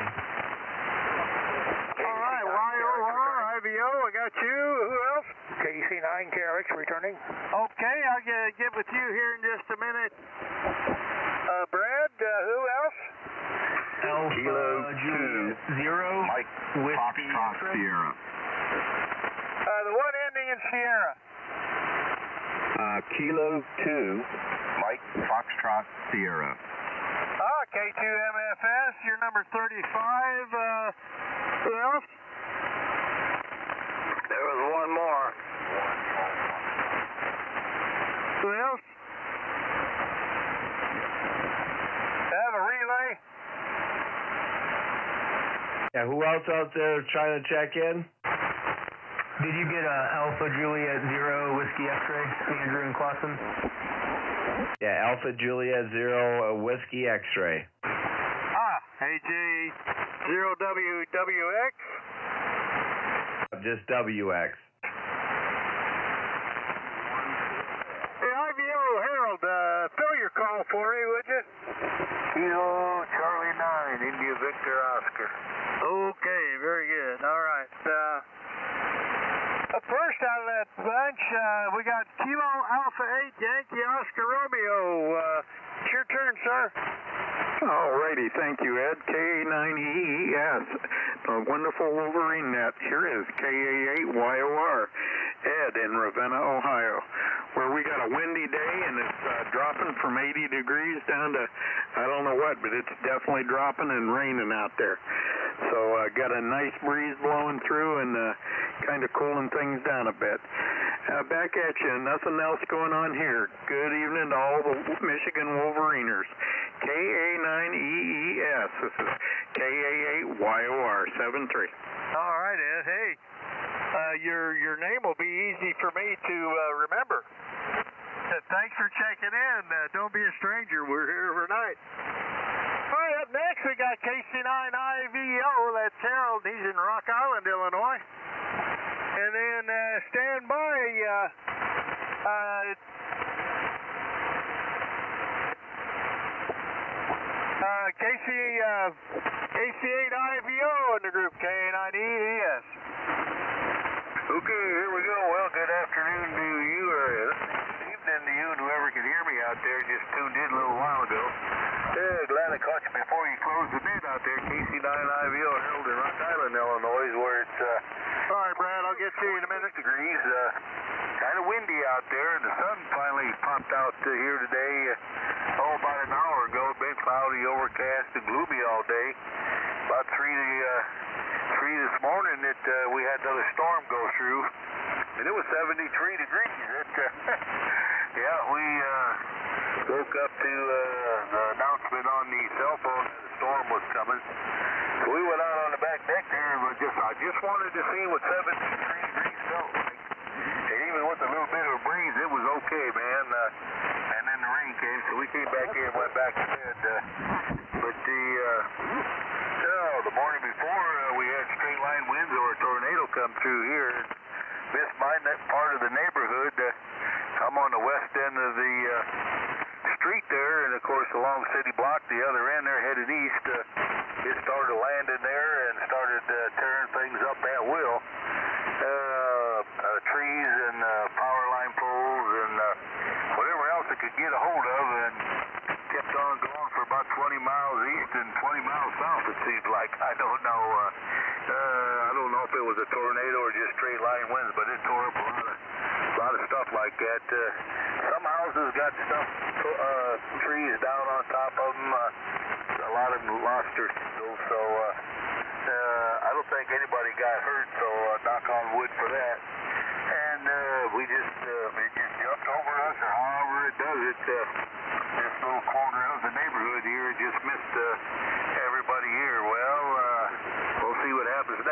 All right, YOR, IVO, I got you. Who else? KC9 KRX returning. Okay, I'll get with you here in just a minute. Brad, who else? Alpha Kilo 2 0 Mike Foxtrot Sierra. The one ending in Sierra. Kilo 2 Mike Foxtrot Sierra. K2MFS, you're number 35. Who else? There was one more. Who else? Have a relay? Yeah, who else out there trying to check in? Did you get Alpha Juliet 0 Whiskey X-ray, Andrew and Clausen? Yeah, Alpha Juliet 0 Whiskey X-ray. AJ 0WWX? Just WX. Hey, IVO Harold, fill your call for me, would you? Kilo Charlie 9, India Victor Oscar. Okay, very good. All right. First out of that bunch, we got Kilo Alpha 8 Yankee Oscar Romeo. It's your turn, sir. Alrighty, thank you, Ed. KA9EES, the wonderful Wolverine Net. Here is KA8YOR, Ed in Ravenna, Ohio, where we got a windy day and it's dropping from 80 degrees down to I don't know what, but it's definitely dropping and raining out there. So got a nice breeze blowing through and kind of cooling things down a bit. Back at you, nothing else going on here. Good evening to all the Michigan Wolveriners. KA9EES, this is KA8YOR 73. All right, Ed. Hey, your name will be easy for me to remember. Thanks for checking in. Don't be a stranger. We're here overnight. All right, up next we got KC9IVO. That's Harold. He's in Rock Island, Illinois. And then stand by. KC8IVO in the group K9EES. Okay, here we go. Well, good afternoon to you, or good evening to you, and whoever can hear me out there just tuned in a little while ago. Glad I caught you before you closed the net out there. KC9IVO Harold in Rock Island, Illinois, where it's all right, Brad, I'll get to you in a minute. Degrees, kind of windy out there, and the sun finally popped out here today. About an hour ago. It's been cloudy, overcast, and gloomy all day. About 3 this morning that we had another storm go through, and it was 73 degrees. Yeah, we woke up to the announcement on the cell phone that the storm was coming. So we went out on the back deck there, and I just wanted to see what 73 degrees felt like. And even with a little bit of a breeze, it was okay, man. And then the rain came, so we came back here and went back to bed. But the morning before, we had straight line winds or a tornado come through here. Missed my part of the neighborhood. I'm on the west end of the street there, and of course along City Block, the other end there headed east. It started landing there and started tearing things up at will. Trees and power line poles and whatever else it could get a hold of, and kept on going for about 20 miles east and 20 miles south, it seemed like. I don't know. I don't know if it was a tornado or just straight line winds, but it tore up a lot of stuff like that. Some houses got stuff, trees down on top of them. A lot of them lost their shingles, so I don't think anybody got hurt, so knock on wood for that. And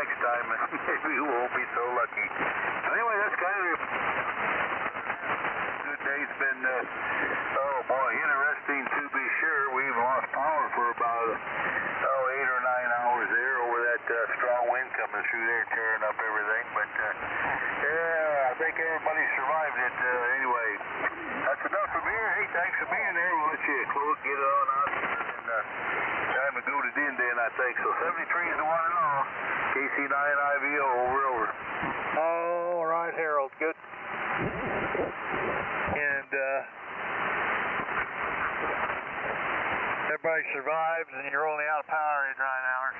next time, maybe we won't be so lucky. Anyway, that's kind of a good day. It's been, oh boy, interesting to be sure. We've lost power for about, 8 or 9 hours there over that strong wind coming through there, tearing up everything. But, yeah, I think everybody survived it. Anyway, that's enough from here. Hey, thanks for being there. We'll let you get it on out and time to go to Din Din, I think. So 73 is the one and all. KC9IVO, over. All right, Harold, good. And everybody survives, and you're only out of power in 9 hours.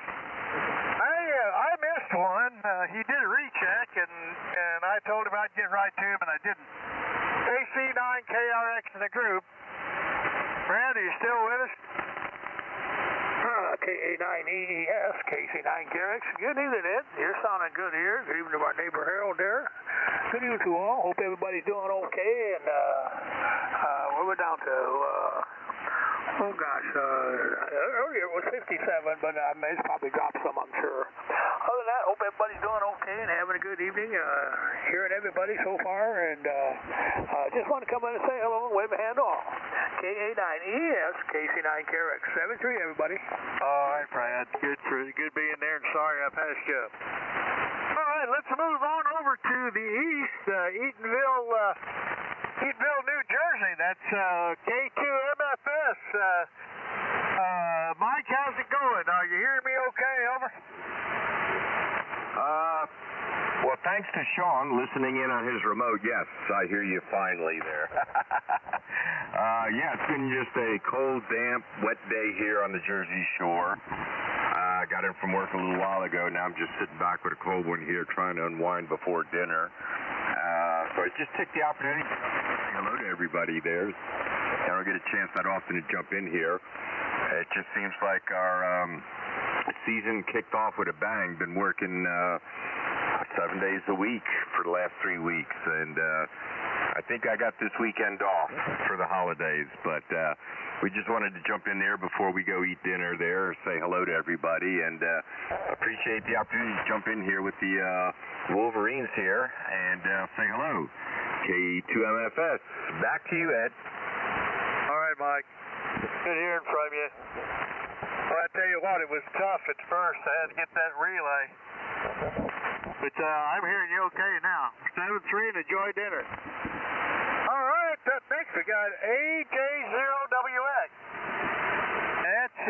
I missed one. He did a recheck, and I told him I'd get right to him, and I didn't. AC9KRX in the group. Brad, are you still with us? KA9EES, KC9KRX. Good evening, Ed. You're sounding good here. Good evening to our neighbor Harold there. Good evening to all. Hope everybody's doing okay. And what we're down to, earlier it was 57, but it's probably dropped some, I'm sure. Other than that, hope everybody's doing okay and having a good evening. Hearing everybody so far, and just want to come in and say hello and wave a hand off. KA9ES, KC9KRX 73, everybody. All right, Brad. Good being there, and sorry I passed you up. All right, let's move on over to the east, Eatonville, New Jersey. That's K2MFS. Mike, how's it going? Are you hearing me okay? Over. Well, thanks to Sean listening in on his remote, yes, I hear you finally there. Yeah, it's been just a cold, damp, wet day here on the Jersey Shore. I got in from work a little while ago. Now I'm just sitting back with a cold one here trying to unwind before dinner. So I just took the opportunity to say hello to everybody there. I don't get a chance that often to jump in here. It just seems like our season kicked off with a bang. Been working 7 days a week for the last 3 weeks, and I think I got this weekend off for the holidays, but we just wanted to jump in there before we go eat dinner there, say hello to everybody, and appreciate the opportunity to jump in here with the Wolverines here and say hello. K2MFS, back to you, Ed. All right, Mike. Good hearing from you. Well, I tell you what, it was tough at first. I had to get that relay. But I'm hearing you okay now. 7-3 and enjoy dinner. All right, up next we got AJ0WX. That's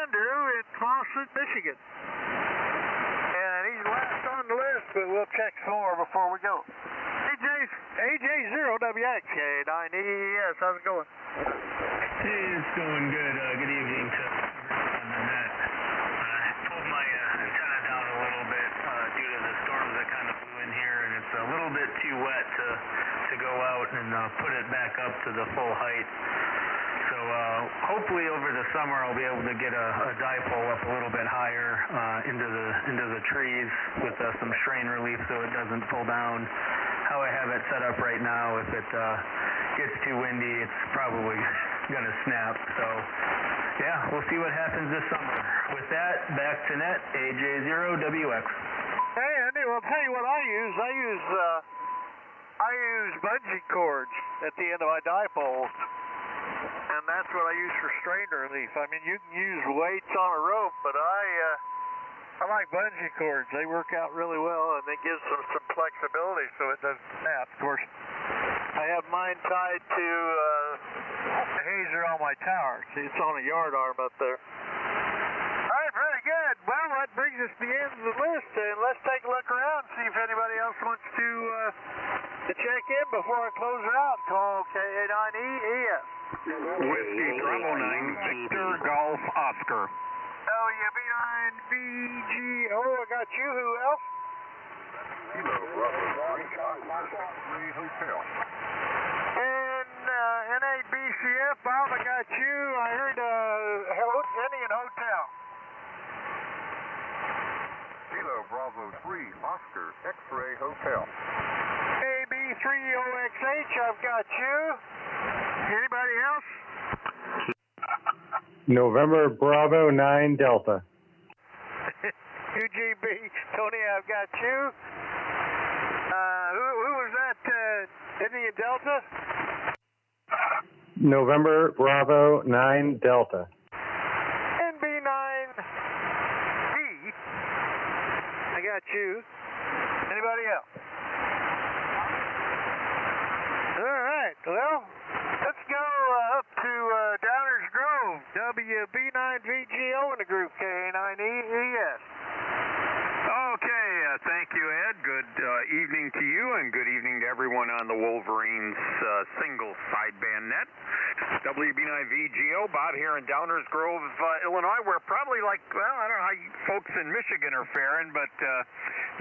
Andrew in Clawson, Michigan. And he's last on the list, but we'll check some more before we go. AJ0WX, K9ES, how's it going? Hey, it's going good. Good evening to everyone on the net. I pulled my antenna down a little bit due to the storms that kind of blew in here, and it's a little bit too wet to go out and put it back up to the full height. So hopefully over the summer I'll be able to get a dipole up a little bit higher into the trees with some strain relief so it doesn't pull down. How I have it set up right now, if it gets too windy, it's probably going to snap. So, yeah, we'll see what happens this summer. With that, back to net, AJ0WX. Hey, Andy, well, I'll tell you what I use. I use bungee cords at the end of my dipoles, and that's what I use for strain relief. I mean, you can use weights on a rope, but I like bungee cords. They work out really well, and they give some flexibility so it doesn't snap. Of course, I have mine tied to the hazer on my tower. See, it's on a yard arm up there. All right, very good. Well, that brings us to the end of the list, and let's take a look around and see if anybody else wants to check in before I close her out. Call KA9ES. Whiskey Bravo 9, Victor Golf Oscar. WB9BG. Oh, I got you. Who else? Kilo Bravo 3 Hotel. And N8BCF, Bob, I got you. I heard Indian Hotel. Kilo Bravo 3 Oscar X-Ray Hotel. AB30XH, I've got you. Anybody else? November Bravo 9 Delta. UGB. Tony, I've got you. Who was that? Indian Delta? November Bravo 9 Delta. NB9B. I got you. Anybody else? All right. Well, let's go up to Downers Grove. WB9VGO in the group, KA9EES. Okay, thank you, Ed. Good evening to you, and good evening to everyone on the Wolverines single sideband net. WB9VGO, Bob here in Downers Grove, Illinois. We're probably like, well, I don't know how you folks in Michigan are faring, but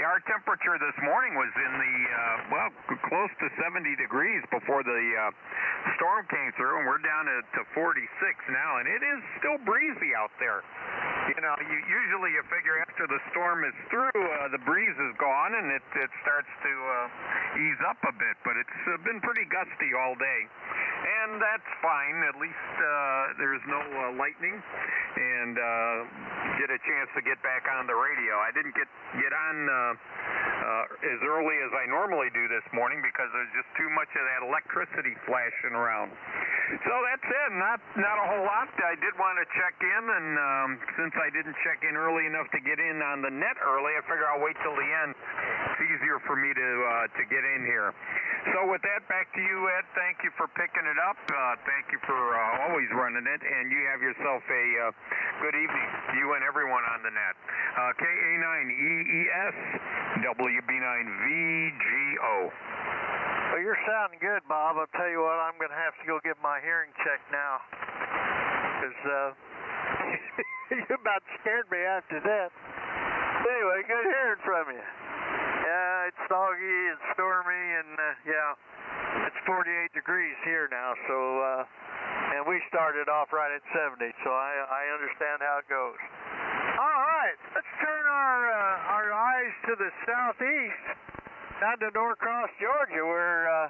our temperature this morning was in the, close to 70 degrees before the storm came through, and we're down to 46 now, and it is still breezy out there. You know, usually you figure after the storm is through, the breeze is gone, and it starts to ease up a bit, but it's been pretty gusty all day. And that's fine. At least there's no lightning, and get a chance to get back on the radio. I didn't get on as early as I normally do this morning because there's just too much of that electricity flashing around. So that's it. Not a whole lot. I did want to check in, and since I didn't check in early enough to get in on the net early, I figure I'll wait till the end. It's easier for me to get in here. So with that, back to you, Ed. Thank you for picking it up. Thank you for always running it, and you have yourself a good evening, you and everyone on the net. KA9EES, WB9VGO. Well, you're sounding good, Bob. I'll tell you what, I'm going to have to go get my hearing checked now. Because you about scared me after that. Anyway, good hearing from you. Yeah, it's foggy and stormy, and it's 48 degrees here now, so, and we started off right at 70, so I understand how it goes. All right, let's turn our eyes to the southeast, down to Norcross, Georgia, where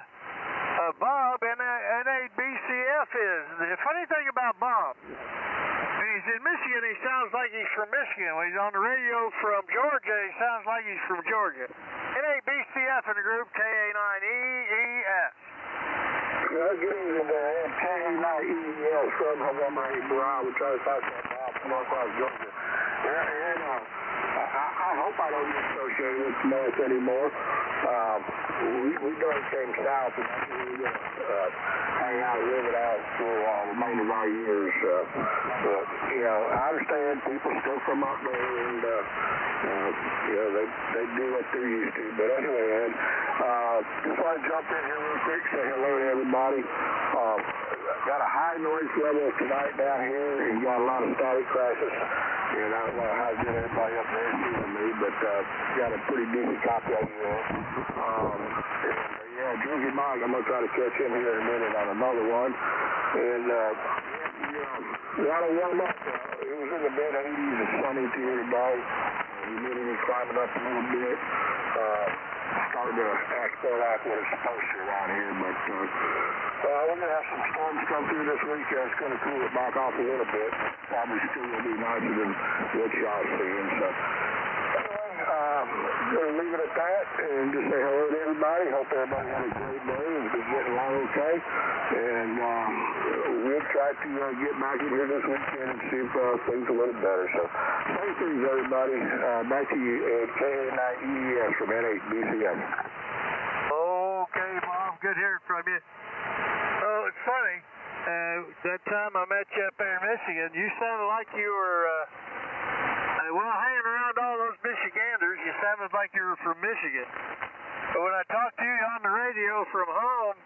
Bob, NABCF is. The funny thing about Bob, when he's in Michigan, he sounds like he's from Michigan. When he's on the radio from Georgia, he sounds like he's from Georgia. NABCF in the group, KA9EES. Good evening there, KA9EES from November 8 Bravo. We try to talk to Bob from Norcross, Georgia. I hope I don't get associated with North anymore. We done came south, and that's where we're going to hang out and live it out for the remainder of our years. But, you know, I understand people still from up there, and, you know, they do what they're used to. But anyway, man, just want to jump in here real quick, say hello to everybody. Got a high noise level tonight down here, and got a lot of static crashes. And I don't know how good everybody up there is seeing me, but got a pretty decent copy of you there. Jersey Mike, I'm going to try to catch him here in a minute on another one. And, you know, a lot of warm up. It was in the mid-80s and sunny here today. Humidity climbing up a little bit. Starting to export out what it's supposed to around here, but we're going to have some storms come through this weekend. It's going to cool it back off a little bit. Probably still will be nicer than what y'all seeing. So anyway, I'm going to leave it at that and just say hello to everybody. Hope everybody had a great day and is getting along okay. And we'll try to get back in here this weekend and see if things are a little better. So thank you, everybody. Back to you at KA9EES from NABCF. Okay, Bob. Good hearing from you. Oh, it's funny. That time I met you up there in Michigan, you sounded like you were, hanging around all those Michiganders, you sounded like you were from Michigan. But when I talked to you on the radio from home,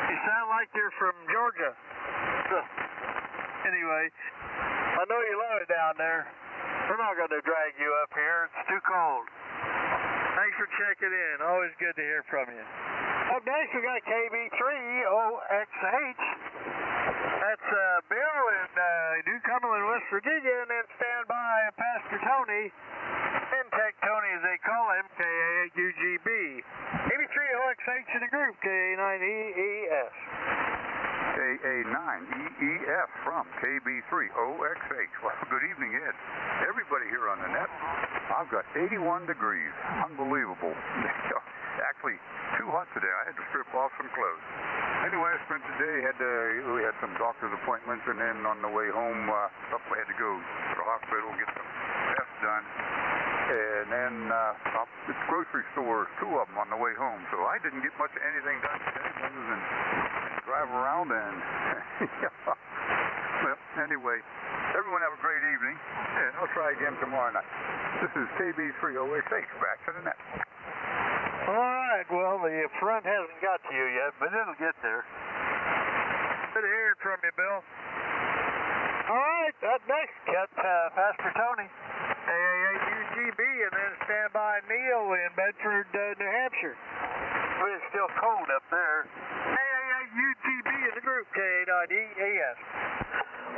you sound like you're from Georgia. So, anyway, I know you love it down there. We're not going to drag you up here. It's too cold. Thanks for checking in. Always good to hear from you. Up next, we got KB3OXH. That's Bill in New Cumberland, West Virginia, and then stand by Pastor Tony, Intech Tony as they call him, KA8UGB. KB3OXH in the group, KA9EES. KA9EES from KB3OXH. Well, good evening, Ed. Everybody here on the net. I've got 81 degrees. Unbelievable. Actually, too hot today. I had to strip off some clothes. Anyway, I spent the day, we had some doctor's appointments, and then on the way home, we had to go to the hospital, get some tests done. And then up at the grocery store, 2 of them on the way home. So I didn't get much of anything done today other than drive around and... Well, anyway, everyone have a great evening, and I'll try again tomorrow night. This is KB3OXH, back to the net. All right, well, the front hasn't got to you yet, but it'll get there. Good hearing from you, Bill. All right, up next, got Pastor Tony, AAA-UGB, and then stand by Neil in Bedford, New Hampshire. It's still cold up there. AAA-UGB in the group, K9EAS.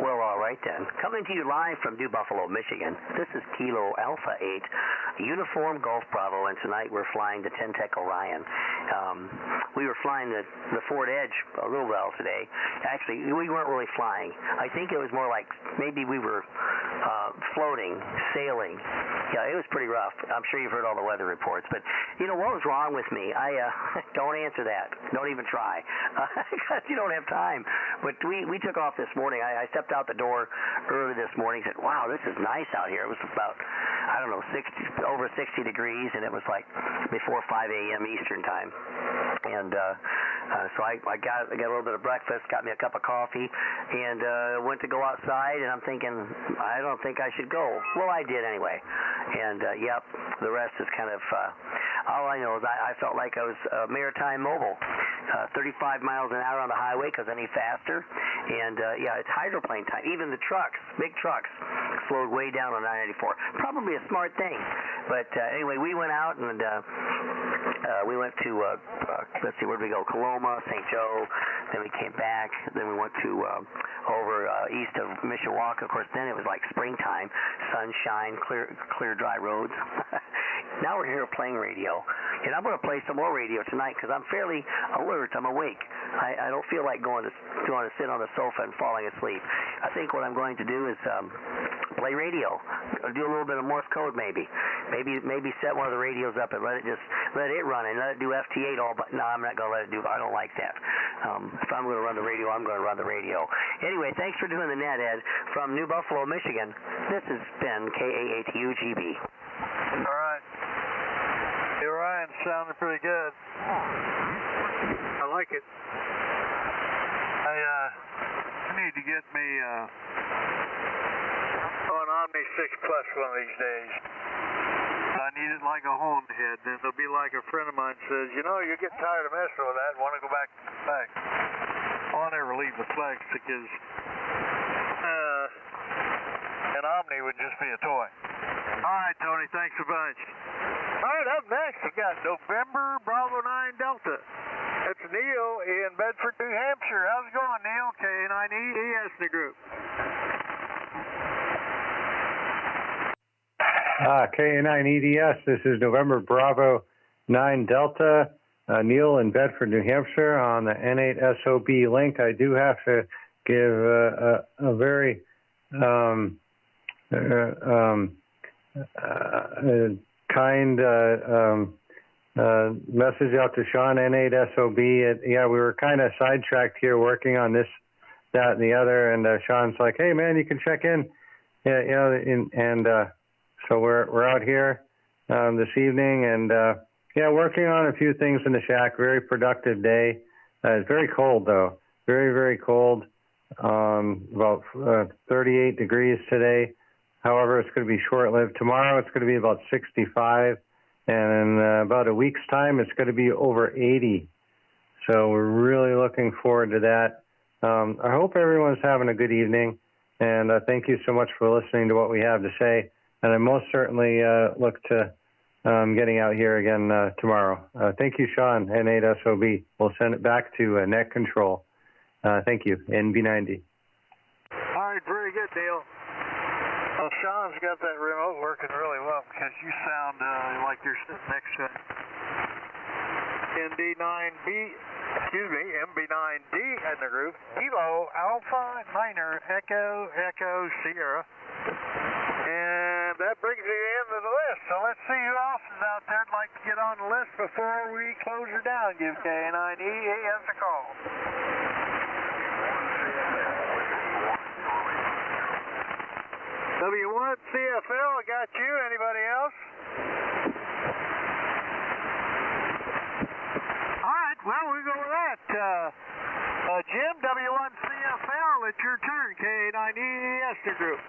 Well, all right then. Coming to you live from New Buffalo, Michigan, this is Kilo Alpha 8, Uniform Golf Bravo, and tonight we're flying the Tentec Orion. We were flying the Ford Edge a little while today. Actually, we weren't really flying. I think it was more like maybe we were floating, sailing. Yeah, it was pretty rough. I'm sure you've heard all the weather reports. But, you know, what was wrong with me? Don't answer that. Don't even try. Because you don't have time. But we took off this morning. I stepped out the door early this morning and said, wow, this is nice out here. It was about, I don't know, over 60 degrees, and it was like before 5 a.m. Eastern time. And so I got a little bit of breakfast, got me a cup of coffee, and went to go outside, and I'm thinking, I don't think I should go. Well, I did anyway. And, yep, the rest is kind of, all I know is I felt like I was maritime mobile. 35 miles an hour on the highway because I need faster. And, yeah, it's hydroplane time. Even the trucks, big trucks, slowed way down on 994. Probably a smart thing. But anyway, we went out and we went to, let's see, where did we go? Coloma, St. Joe. Then we came back. Then we went to over east of Mishawaka. Of course, then it was like springtime, sunshine, clear, dry roads. Now we're here playing radio. And I'm going to play some more radio tonight because I'm fairly alert. I'm awake. I don't feel like going to sit on the sofa and falling asleep. I think what I'm going to do is play radio. Do a little bit of Morse code maybe. Maybe set one of the radios up and let it run and let it do FT8 all. But no, I'm not going to let it do. I don't like that. If I'm going to run the radio, I'm going to run the radio. Anyway, thanks for doing the net, Ed. From New Buffalo, Michigan, this has been KA8UGB. All right. The Orion's sounding pretty good. I like it. I need to get me an Omni 6 Plus one of these days. I need it like a Honda head. Then it'll be like a friend of mine says, you know, you get tired of messing with that and want to go back to the flex. I'll never leave the flex because an Omni would just be a toy. All right, Tony, thanks a bunch. All right, up next, we got November Bravo 9 Delta. That's Neil in Bedford, New Hampshire. How's it going, Neil? K9EAS in the group. KA9EDS, this is November Bravo 9 Delta. Neil in Bedford, New Hampshire on the N8SOB link. I do have to give a very kind message out to Sean, N8SOB. Yeah, we were kind of sidetracked here working on this, that, and the other, and Sean's like, hey, man, you can check in. Yeah, you know, so we're out here this evening, and yeah, working on a few things in the shack. Very productive day. It's very cold, though. Very, very cold. About 38 degrees today. However, it's going to be short-lived. Tomorrow, it's going to be about 65. And in about a week's time, it's going to be over 80. So we're really looking forward to that. I hope everyone's having a good evening. And thank you so much for listening to what we have to say. And I most certainly look to getting out here again tomorrow. Thank you, Sean, N8SOB. We'll send it back to net control. Thank you, NB90. All right, very good, Neil. Well, Sean's got that remote working really well because you sound like you're sitting next to ND9B MB9D in the group. Kilo Alpha Minor Echo Echo Sierra. And that brings me to the end of the list. So let's see who else is out there that'd like to get on the list before we close her down. Give K9EAS a call. W1 CFL, I got you. Anybody else? All right, well, we go with that. Jim, W1 CFL, it's your turn. K9EAS the group.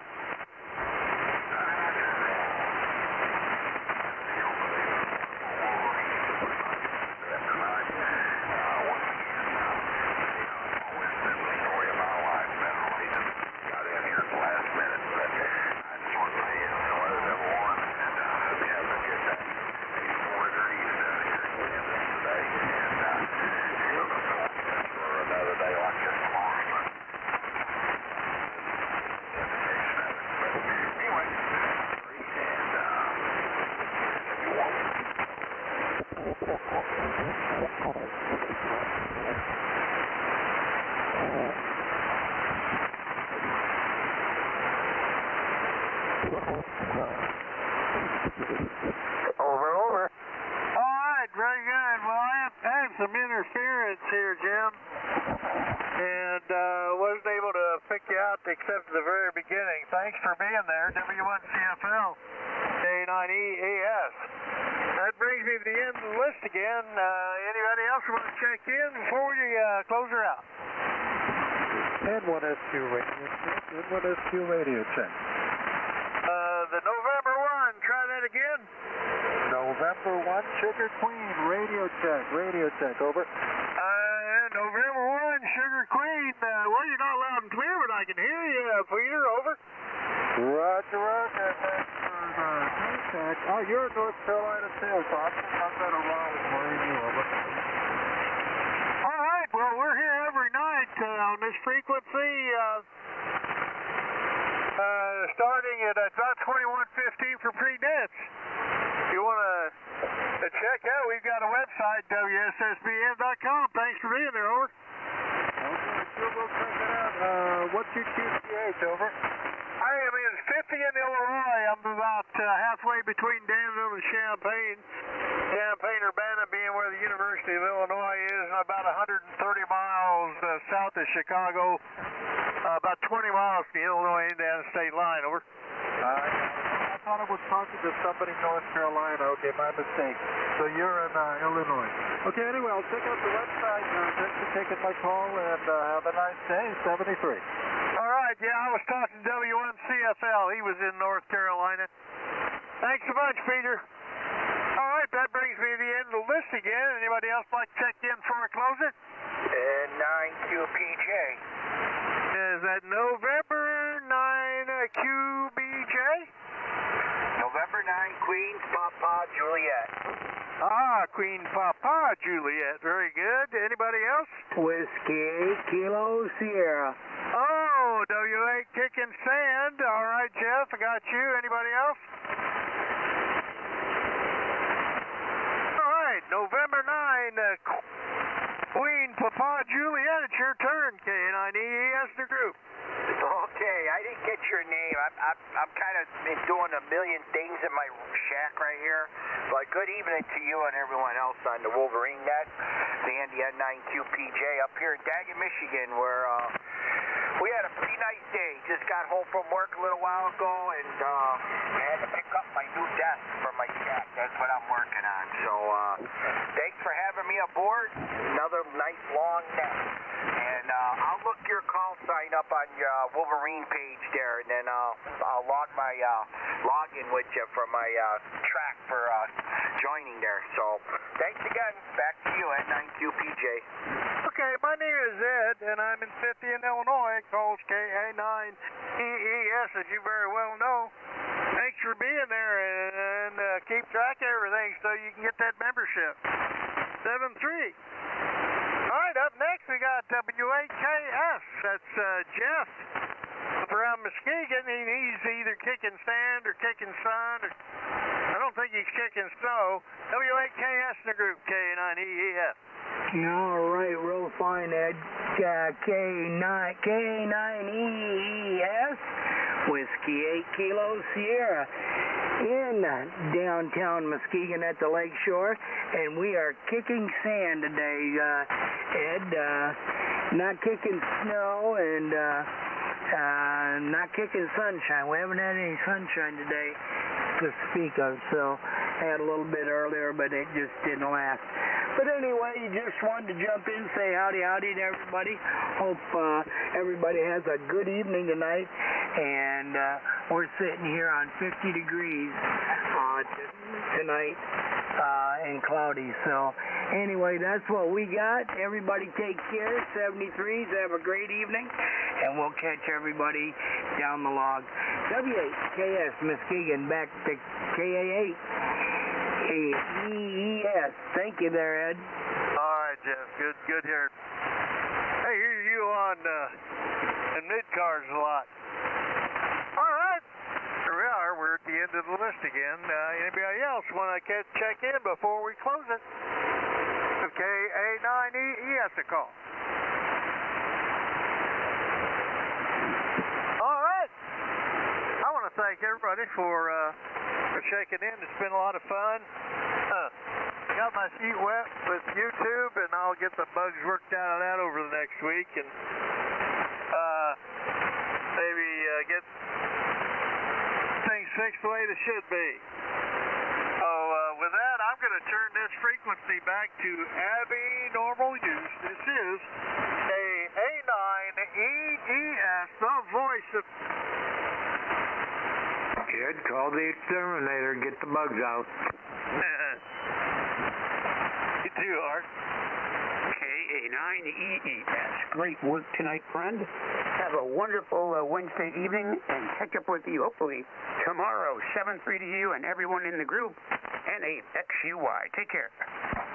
Over. All right, very good. Well, I had some interference here, Jim, and wasn't able to pick you out except at the very beginning. Thanks for being there, W1CFL, K9EAS. That brings me to the end of the list again. Anybody else want to check in before we close her out? N1SQ radio check. N1SQ radio check. The November 1, try that again. November 1, Sugar Queen, radio check, over. November 1, Sugar Queen, well, you're not loud and clear, but I can hear you, Peter, over. Roger, thanks for contact. Oh, you're in North Carolina too, so I think I've got a ride for you, over. All right, well, we're here every night on this frequency, starting at about 21:15 for pre-nets. If you want to check out, we've got a website, WSSBN.com. Thanks for being there, over. Okay, sure, we'll check it out. What's your QTH, over? I am in 50th, Illinois. I'm about halfway between Danville and Champaign. Champaign-Urbana being where the University of Illinois is, and about 130 miles south of Chicago, about 20 miles from the Illinois-Indiana state line, over. I thought I was talking to somebody in North Carolina. Okay, my mistake. So you're in Illinois. Okay, anyway, I'll check out the website. Thanks for taking my call, and have a nice day, 73. All right, yeah, I was talking to W1CFL. He was in North Carolina. Thanks so much, Peter. All right, that brings me to the end of the list again. Anybody else like to check in before I close it? 9QPJ. Is that November 9QBJ? November 9, Queen Papa Juliet. Queen Papa Juliet. Very good. Anybody else? Whiskey Kilo Sierra. Oh, W8 Kicking Sand. All right, Jeff, I got you. Anybody else? All right, November 9, Queen Papa Juliet, it's your turn, K9EAS the group. Okay, I didn't get your name. I'm kind of been doing a million things in my shack right here. But good evening to you and everyone else on the Wolverine Net, the N9QPJ up here in Daggett, Michigan, where we had a pretty nice day. Just got home from work a little while ago, and I had to pick up my new desk for my shack. That's what I'm working on. So thanks for having me aboard. Another nice long net. And I'll look your call sign up on your Wolverine page there, and then I'll log my login with you for my track for joining there. So thanks again. Back to you at N9QPJ. Okay, my name is Ed, and I'm in 50th, Illinois. Calls KA9EES, as you very well know. Thanks for being there, and keep track of everything so you can get that membership. 7-3. All right, up next we got W8KS. That's Jeff up around Muskegon. He's either kicking sand or kicking sun. I don't don't think he's kicking snow. W8KS in the group, K9EES. All right, real fine, Ed. K9EES, Whiskey 8 Kilo Sierra, in downtown Muskegon at the lakeshore, and we are kicking sand today, Ed. Not kicking snow and not kicking sunshine. We haven't had any sunshine today to speak of, so had a little bit earlier, but it just didn't last. But anyway, just wanted to jump in, say howdy to everybody. Hope everybody has a good evening tonight. And we're sitting here on 50 degrees tonight and cloudy. So anyway, that's what we got. Everybody take care. 73s, have a great evening. And we'll catch everybody down the log. W8KS Muskegon back to KA8. EES. Thank you there, Ed. All right, Jeff. Good hearing. Hey, hear you on in mid-cars a lot. All right. Here we are. We're at the end of the list again. Anybody else want to check in before we close it? KA9EES a call. All right. I want to thank everybody for checking in. It's been a lot of fun. Got my feet wet with YouTube, and I'll get the bugs worked out of that over the next week, and maybe get things fixed the way they should be. So with that, I'm going to turn this frequency back to Abby normal use. This is A9EES, the voice of... Ed, call the exterminator, get the bugs out. You too, Art. KA9EES. Great work tonight, friend. Have a wonderful Wednesday evening, and catch up with you hopefully tomorrow. 7-3 to you and everyone in the group. N8XUY. Take care.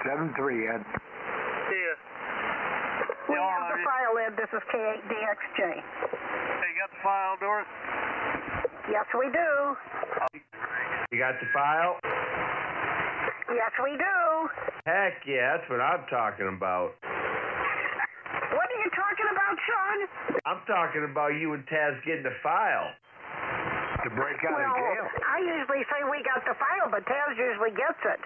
7-3, Ed. See ya. We have the file, Ed. This is K8DXJ. Hey, you got the file, Doris? Yes, we do. You got the file? Yes, we do. Heck yeah, that's what I'm talking about. What are you talking about, Sean? I'm talking about you and Taz getting the file. To break out of jail. I usually say we got the file, but Taz usually gets it.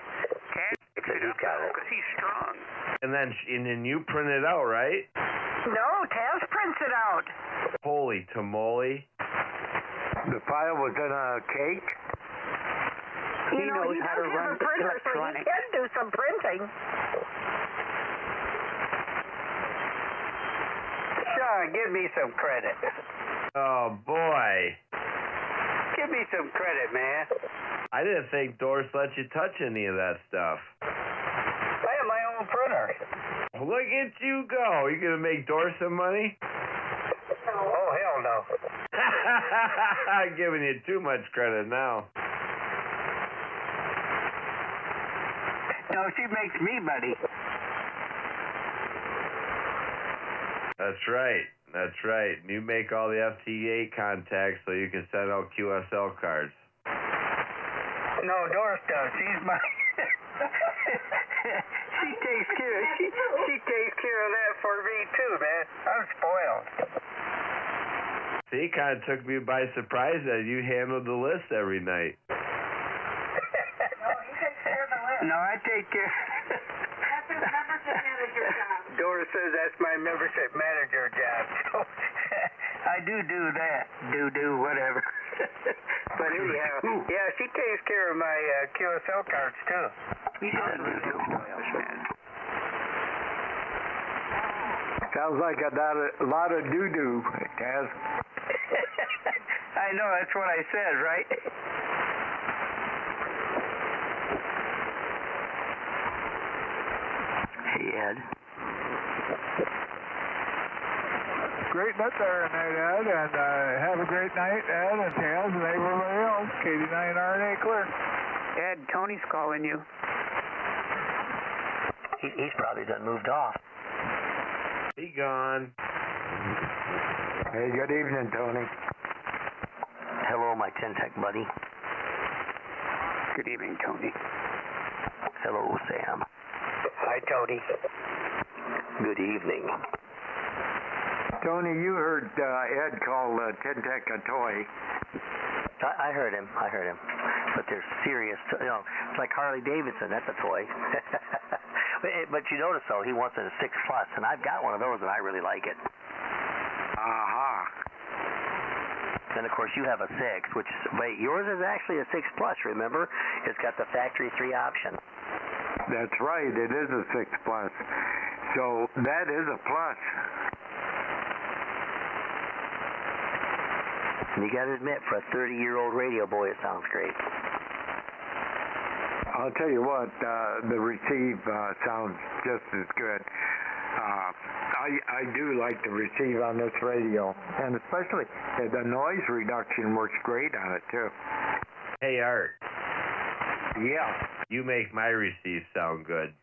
Taz picks it up because he's strong. And then you print it out, right? No, Taz prints it out. Holy tamale. The file was in a cake? He knows how to run electronics. So he can do some printing. Sean, give me some credit. Oh, boy. Give me some credit, man. I didn't think Doris let you touch any of that stuff. I have my own printer. Look at you go. You going to make Doris some money? Oh, hell no. I'm giving you too much credit now. No, she makes me money. That's right. That's right. You make all the FT8 contacts so you can send out QSL cards. No, Doris does. She's my... she takes care of that for me too, man. I'm spoiled. See, kind of took me by surprise that you handled the list every night. No, I take care. That's his membership manager job. Doris says that's my membership manager job. So I do that. Do whatever. But anyhow, yeah, she takes care of my QSL cards too. Sounds like a lot of doo-doo, Taz. I know, that's what I said, right? Hey, Ed. Great night there tonight, Ed, and have a great night, Ed and Taz and everybody else. KD9RNA clear. Ed, Tony's calling you. He's probably done moved off. Be gone. Hey, good evening, Tony. Hello, my Tentec buddy. Good evening, Tony. Hello, Sam. Hi, Tony. Good evening. Tony, you heard Ed call Tentec a toy. I heard him. But they're serious. It's like Harley Davidson. That's a toy. But you notice, though, he wants a 6 Plus, and I've got one of those, and I really like it. Aha. And, of course, you have a 6, which, wait, yours is actually a 6 Plus, remember? It's got the factory 3 option. That's right. It is a 6 Plus. So that is a plus. And you got to admit, for a 30-year-old radio, boy, it sounds great. I'll tell you what, the receive sounds just as good. I do like the receive on this radio, and especially the noise reduction works great on it, too. Hey, Art. Yeah. You make my receive sound good.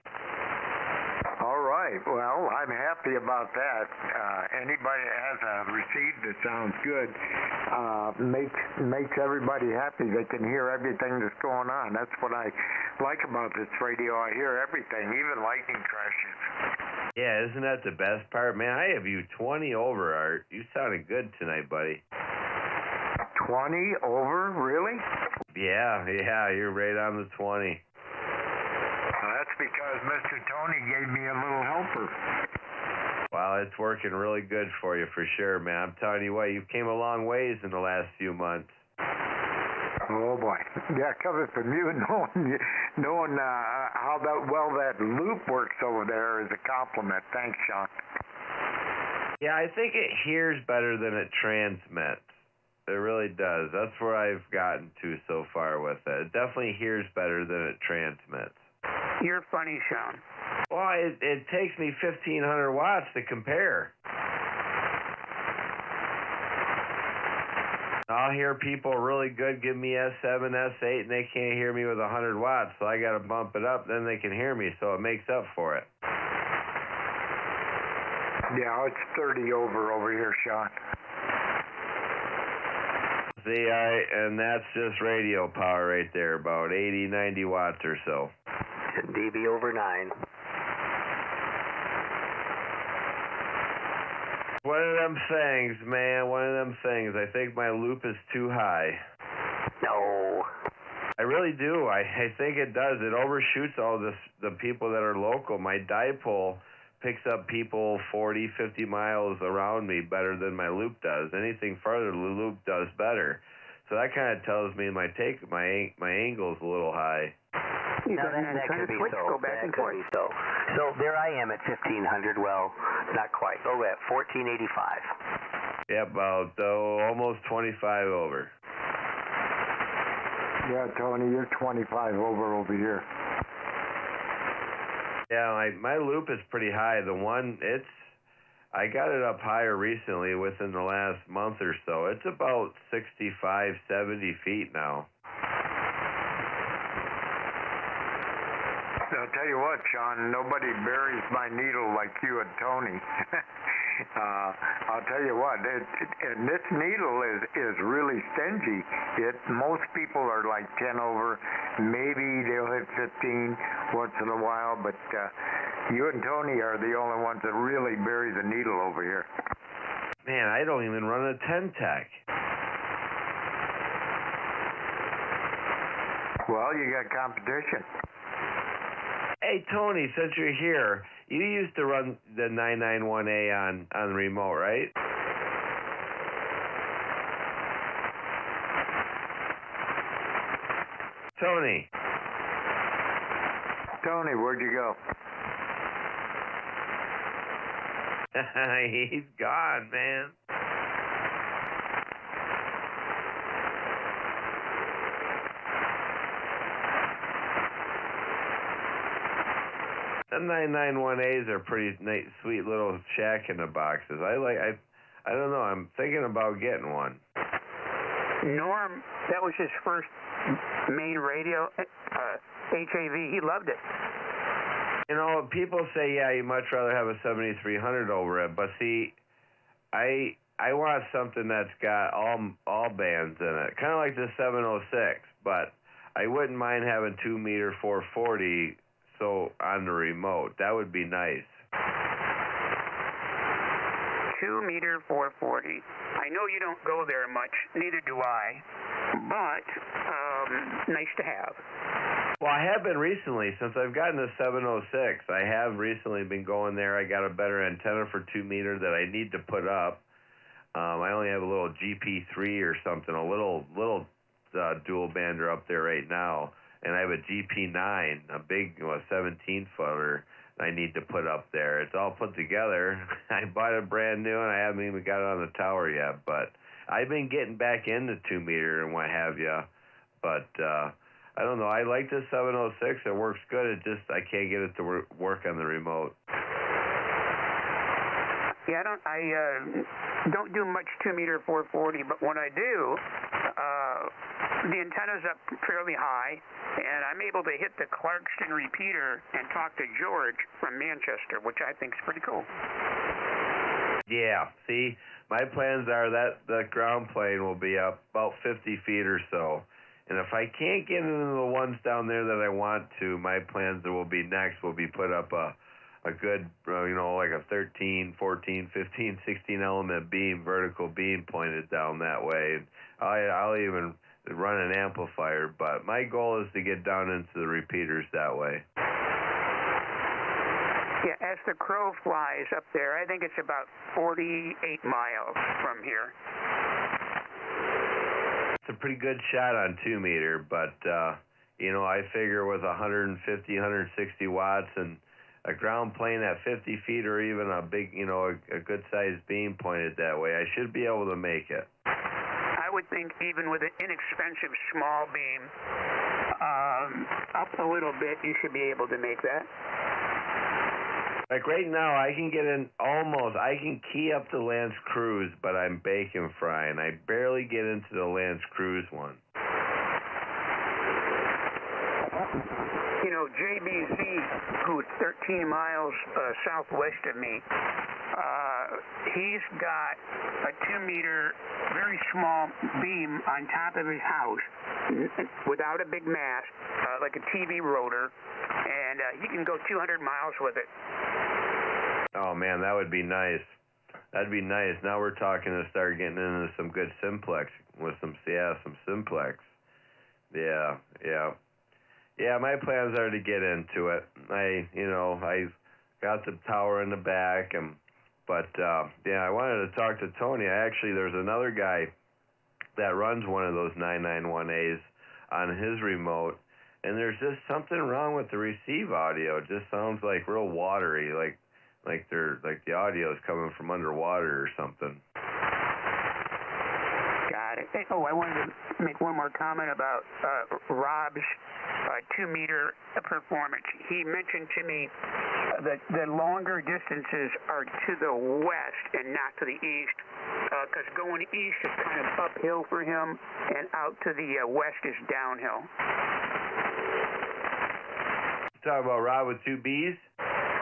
All right. Well, I'm happy about that. Anybody that has a receive that sounds good makes everybody happy. They can hear everything that's going on. That's what I like about this radio. I hear everything, even lightning crashes. Yeah, isn't that the best part? Man, I have you 20 over, Art. You sounded good tonight, buddy. 20 over? Really? Yeah, you're right on the 20. That's because Mr. Tony gave me a little helper. Wow, it's working really good for you for sure, man. I'm telling you what, you came a long ways in the last few months. Oh boy, yeah, coming from you, knowing how well that loop works over there is a compliment. Thanks, Sean. Yeah, I think it hears better than it transmits. It really does. That's where I've gotten to so far with it. It definitely hears better than it transmits. You're funny, Sean. Well, it takes me 1,500 watts to compare. I'll hear people really good give me S7, S8, and they can't hear me with 100 watts, so I got to bump it up, then they can hear me, so it makes up for it. Yeah, it's 30 over here, Sean. See, and that's just radio power right there, about 80, 90 watts or so. dB over 9. One of them things, man, I think my loop is too high. No. I really do. I think it does. It overshoots all the people that are local. My dipole picks up people 40, 50 miles around me better than my loop does. Anything further, the loop does better. So that kind of tells me my angle's a little high. Now that could be so. That could be so. So there I am at 1,500. Well, not quite. Oh, at 1,485. Yeah, about almost 25 over. Yeah, Tony, you're 25 over here. Yeah, my loop is pretty high. I got it up higher recently within the last month or so. It's about 65, 70 feet now. I'll tell you what, Sean, nobody buries my needle like you and Tony. I'll tell you what, and this needle is really stingy. Most people are like 10 over, maybe they'll hit 15 once in a while, but you and Tony are the only ones that really bury the needle over here. Man, I don't even run a 10-tech. Well, you got competition. Hey, Tony, since you're here, you used to run the 991A on remote, right? Tony, where'd you go? He's gone, man. The 991As are pretty neat, sweet little shack in the boxes. I don't know. I'm thinking about getting one. Norm, that was his first main radio, HAV. He loved it. You know, people say, yeah, you'd much rather have a 7300 over it, but see, I want something that's got all bands in it, kind of like the 706, but I wouldn't mind having 2 meter 440 so on the remote. That would be nice. 2 meter 440. I know you don't go there much, neither do I, but nice to have. Well, I have been recently, since I've gotten the 706. I have recently been going there. I got a better antenna for 2 meter that I need to put up. I only have a little GP3 or something, a little dual bander up there right now, and I have a GP9, a big 17-footer. I need to put up there. It's all put together. I bought it brand new, and I haven't even got it on the tower yet. But I've been getting back into 2 meter and what have you. But I don't know. I like the 706. It works good. It just I can't get it to work on the remote. Yeah, I don't do much 2 meter 440, but when I do, the antenna's up fairly high, and I'm able to hit the Clarkston repeater and talk to George from Manchester, which I think is pretty cool. Yeah, see, my plans are that the ground plane will be up about 50 feet or so. And if I can't get into the ones down there that I want to, my plans that will be next will be put up a good, like a 13, 14, 15, 16 element beam, vertical beam pointed down that way. I'll even run an amplifier, but my goal is to get down into the repeaters that way. Yeah, as the crow flies up there, I think it's about 48 miles from here. It's a pretty good shot on 2 meter, but, I figure with 150, 160 watts and a ground plane at 50 feet or even a big, a good-sized beam pointed that way, I should be able to make it. I would think even with an inexpensive small beam, up a little bit, you should be able to make that. Like right now, I can get in I can key up the Lance Cruise, but I'm bacon frying. I barely get into the Lance Cruise one. JBC, who's 13 miles southwest of me, he's got a 2 meter, very small beam on top of his house without a big mast, like a TV rotor, and he can go 200 miles with it. Oh, man, that would be nice. That'd be nice. Now we're talking to start getting into some good simplex with some simplex. Yeah. Yeah, my plans are to get into it. I got the tower in the back, but I wanted to talk to Tony. There's another guy that runs one of those 991As on his remote, and there's just something wrong with the receive audio. It just sounds like real watery, like the audio is coming from underwater or something. Got it. Oh, I wanted to make one more comment about Rob's 2 meter performance. He mentioned to me that the longer distances are to the west and not to the east, because going east is kind of uphill for him, and out to the west is downhill. Talking about Rob with 2 Bs?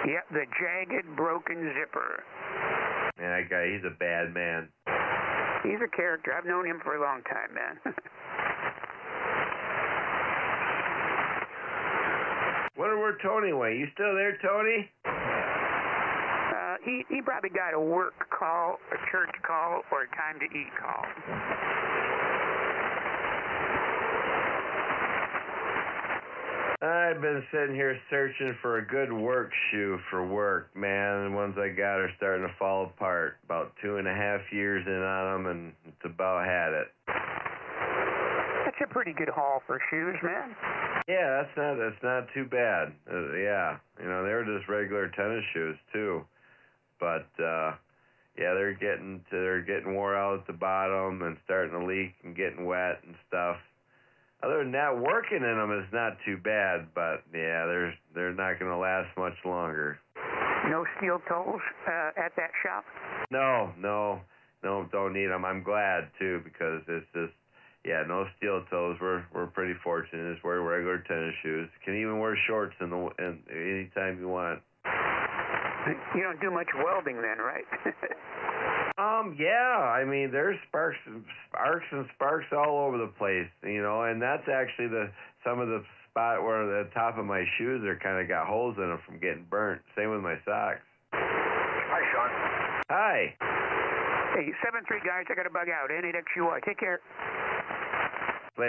Yep, the jagged, broken zipper. Man, that guy, he's a bad man. He's a character. I've known him for a long time, man. Wonder where Tony went. You still there, Tony? He probably got a work call, a church call, or a time to eat call. I've been sitting here searching for a good work shoe for work, man. The ones I got are starting to fall apart. About 2.5 years in on them, and it's about had it. That's a pretty good haul for shoes, man. Yeah, that's not too bad. Yeah, they were just regular tennis shoes too, but they're getting wore out at the bottom and starting to leak and getting wet and stuff. Other than that, working in them is not too bad, but yeah, they're not going to last much longer. No steel toes at that shop? No, don't need them. I'm glad too, because it's just, no steel toes. We're pretty fortunate. Just wear regular tennis shoes. Can even wear shorts in anytime you want. You don't do much welding then, right? Yeah, I mean, there's sparks all over the place, you know, and that's actually some of the spot where the top of my shoes are kind of got holes in them from getting burnt. Same with my socks. Hi, Sean. Hi. Hey, 7-3 guys, I got to bug out. N8XUI. Take care.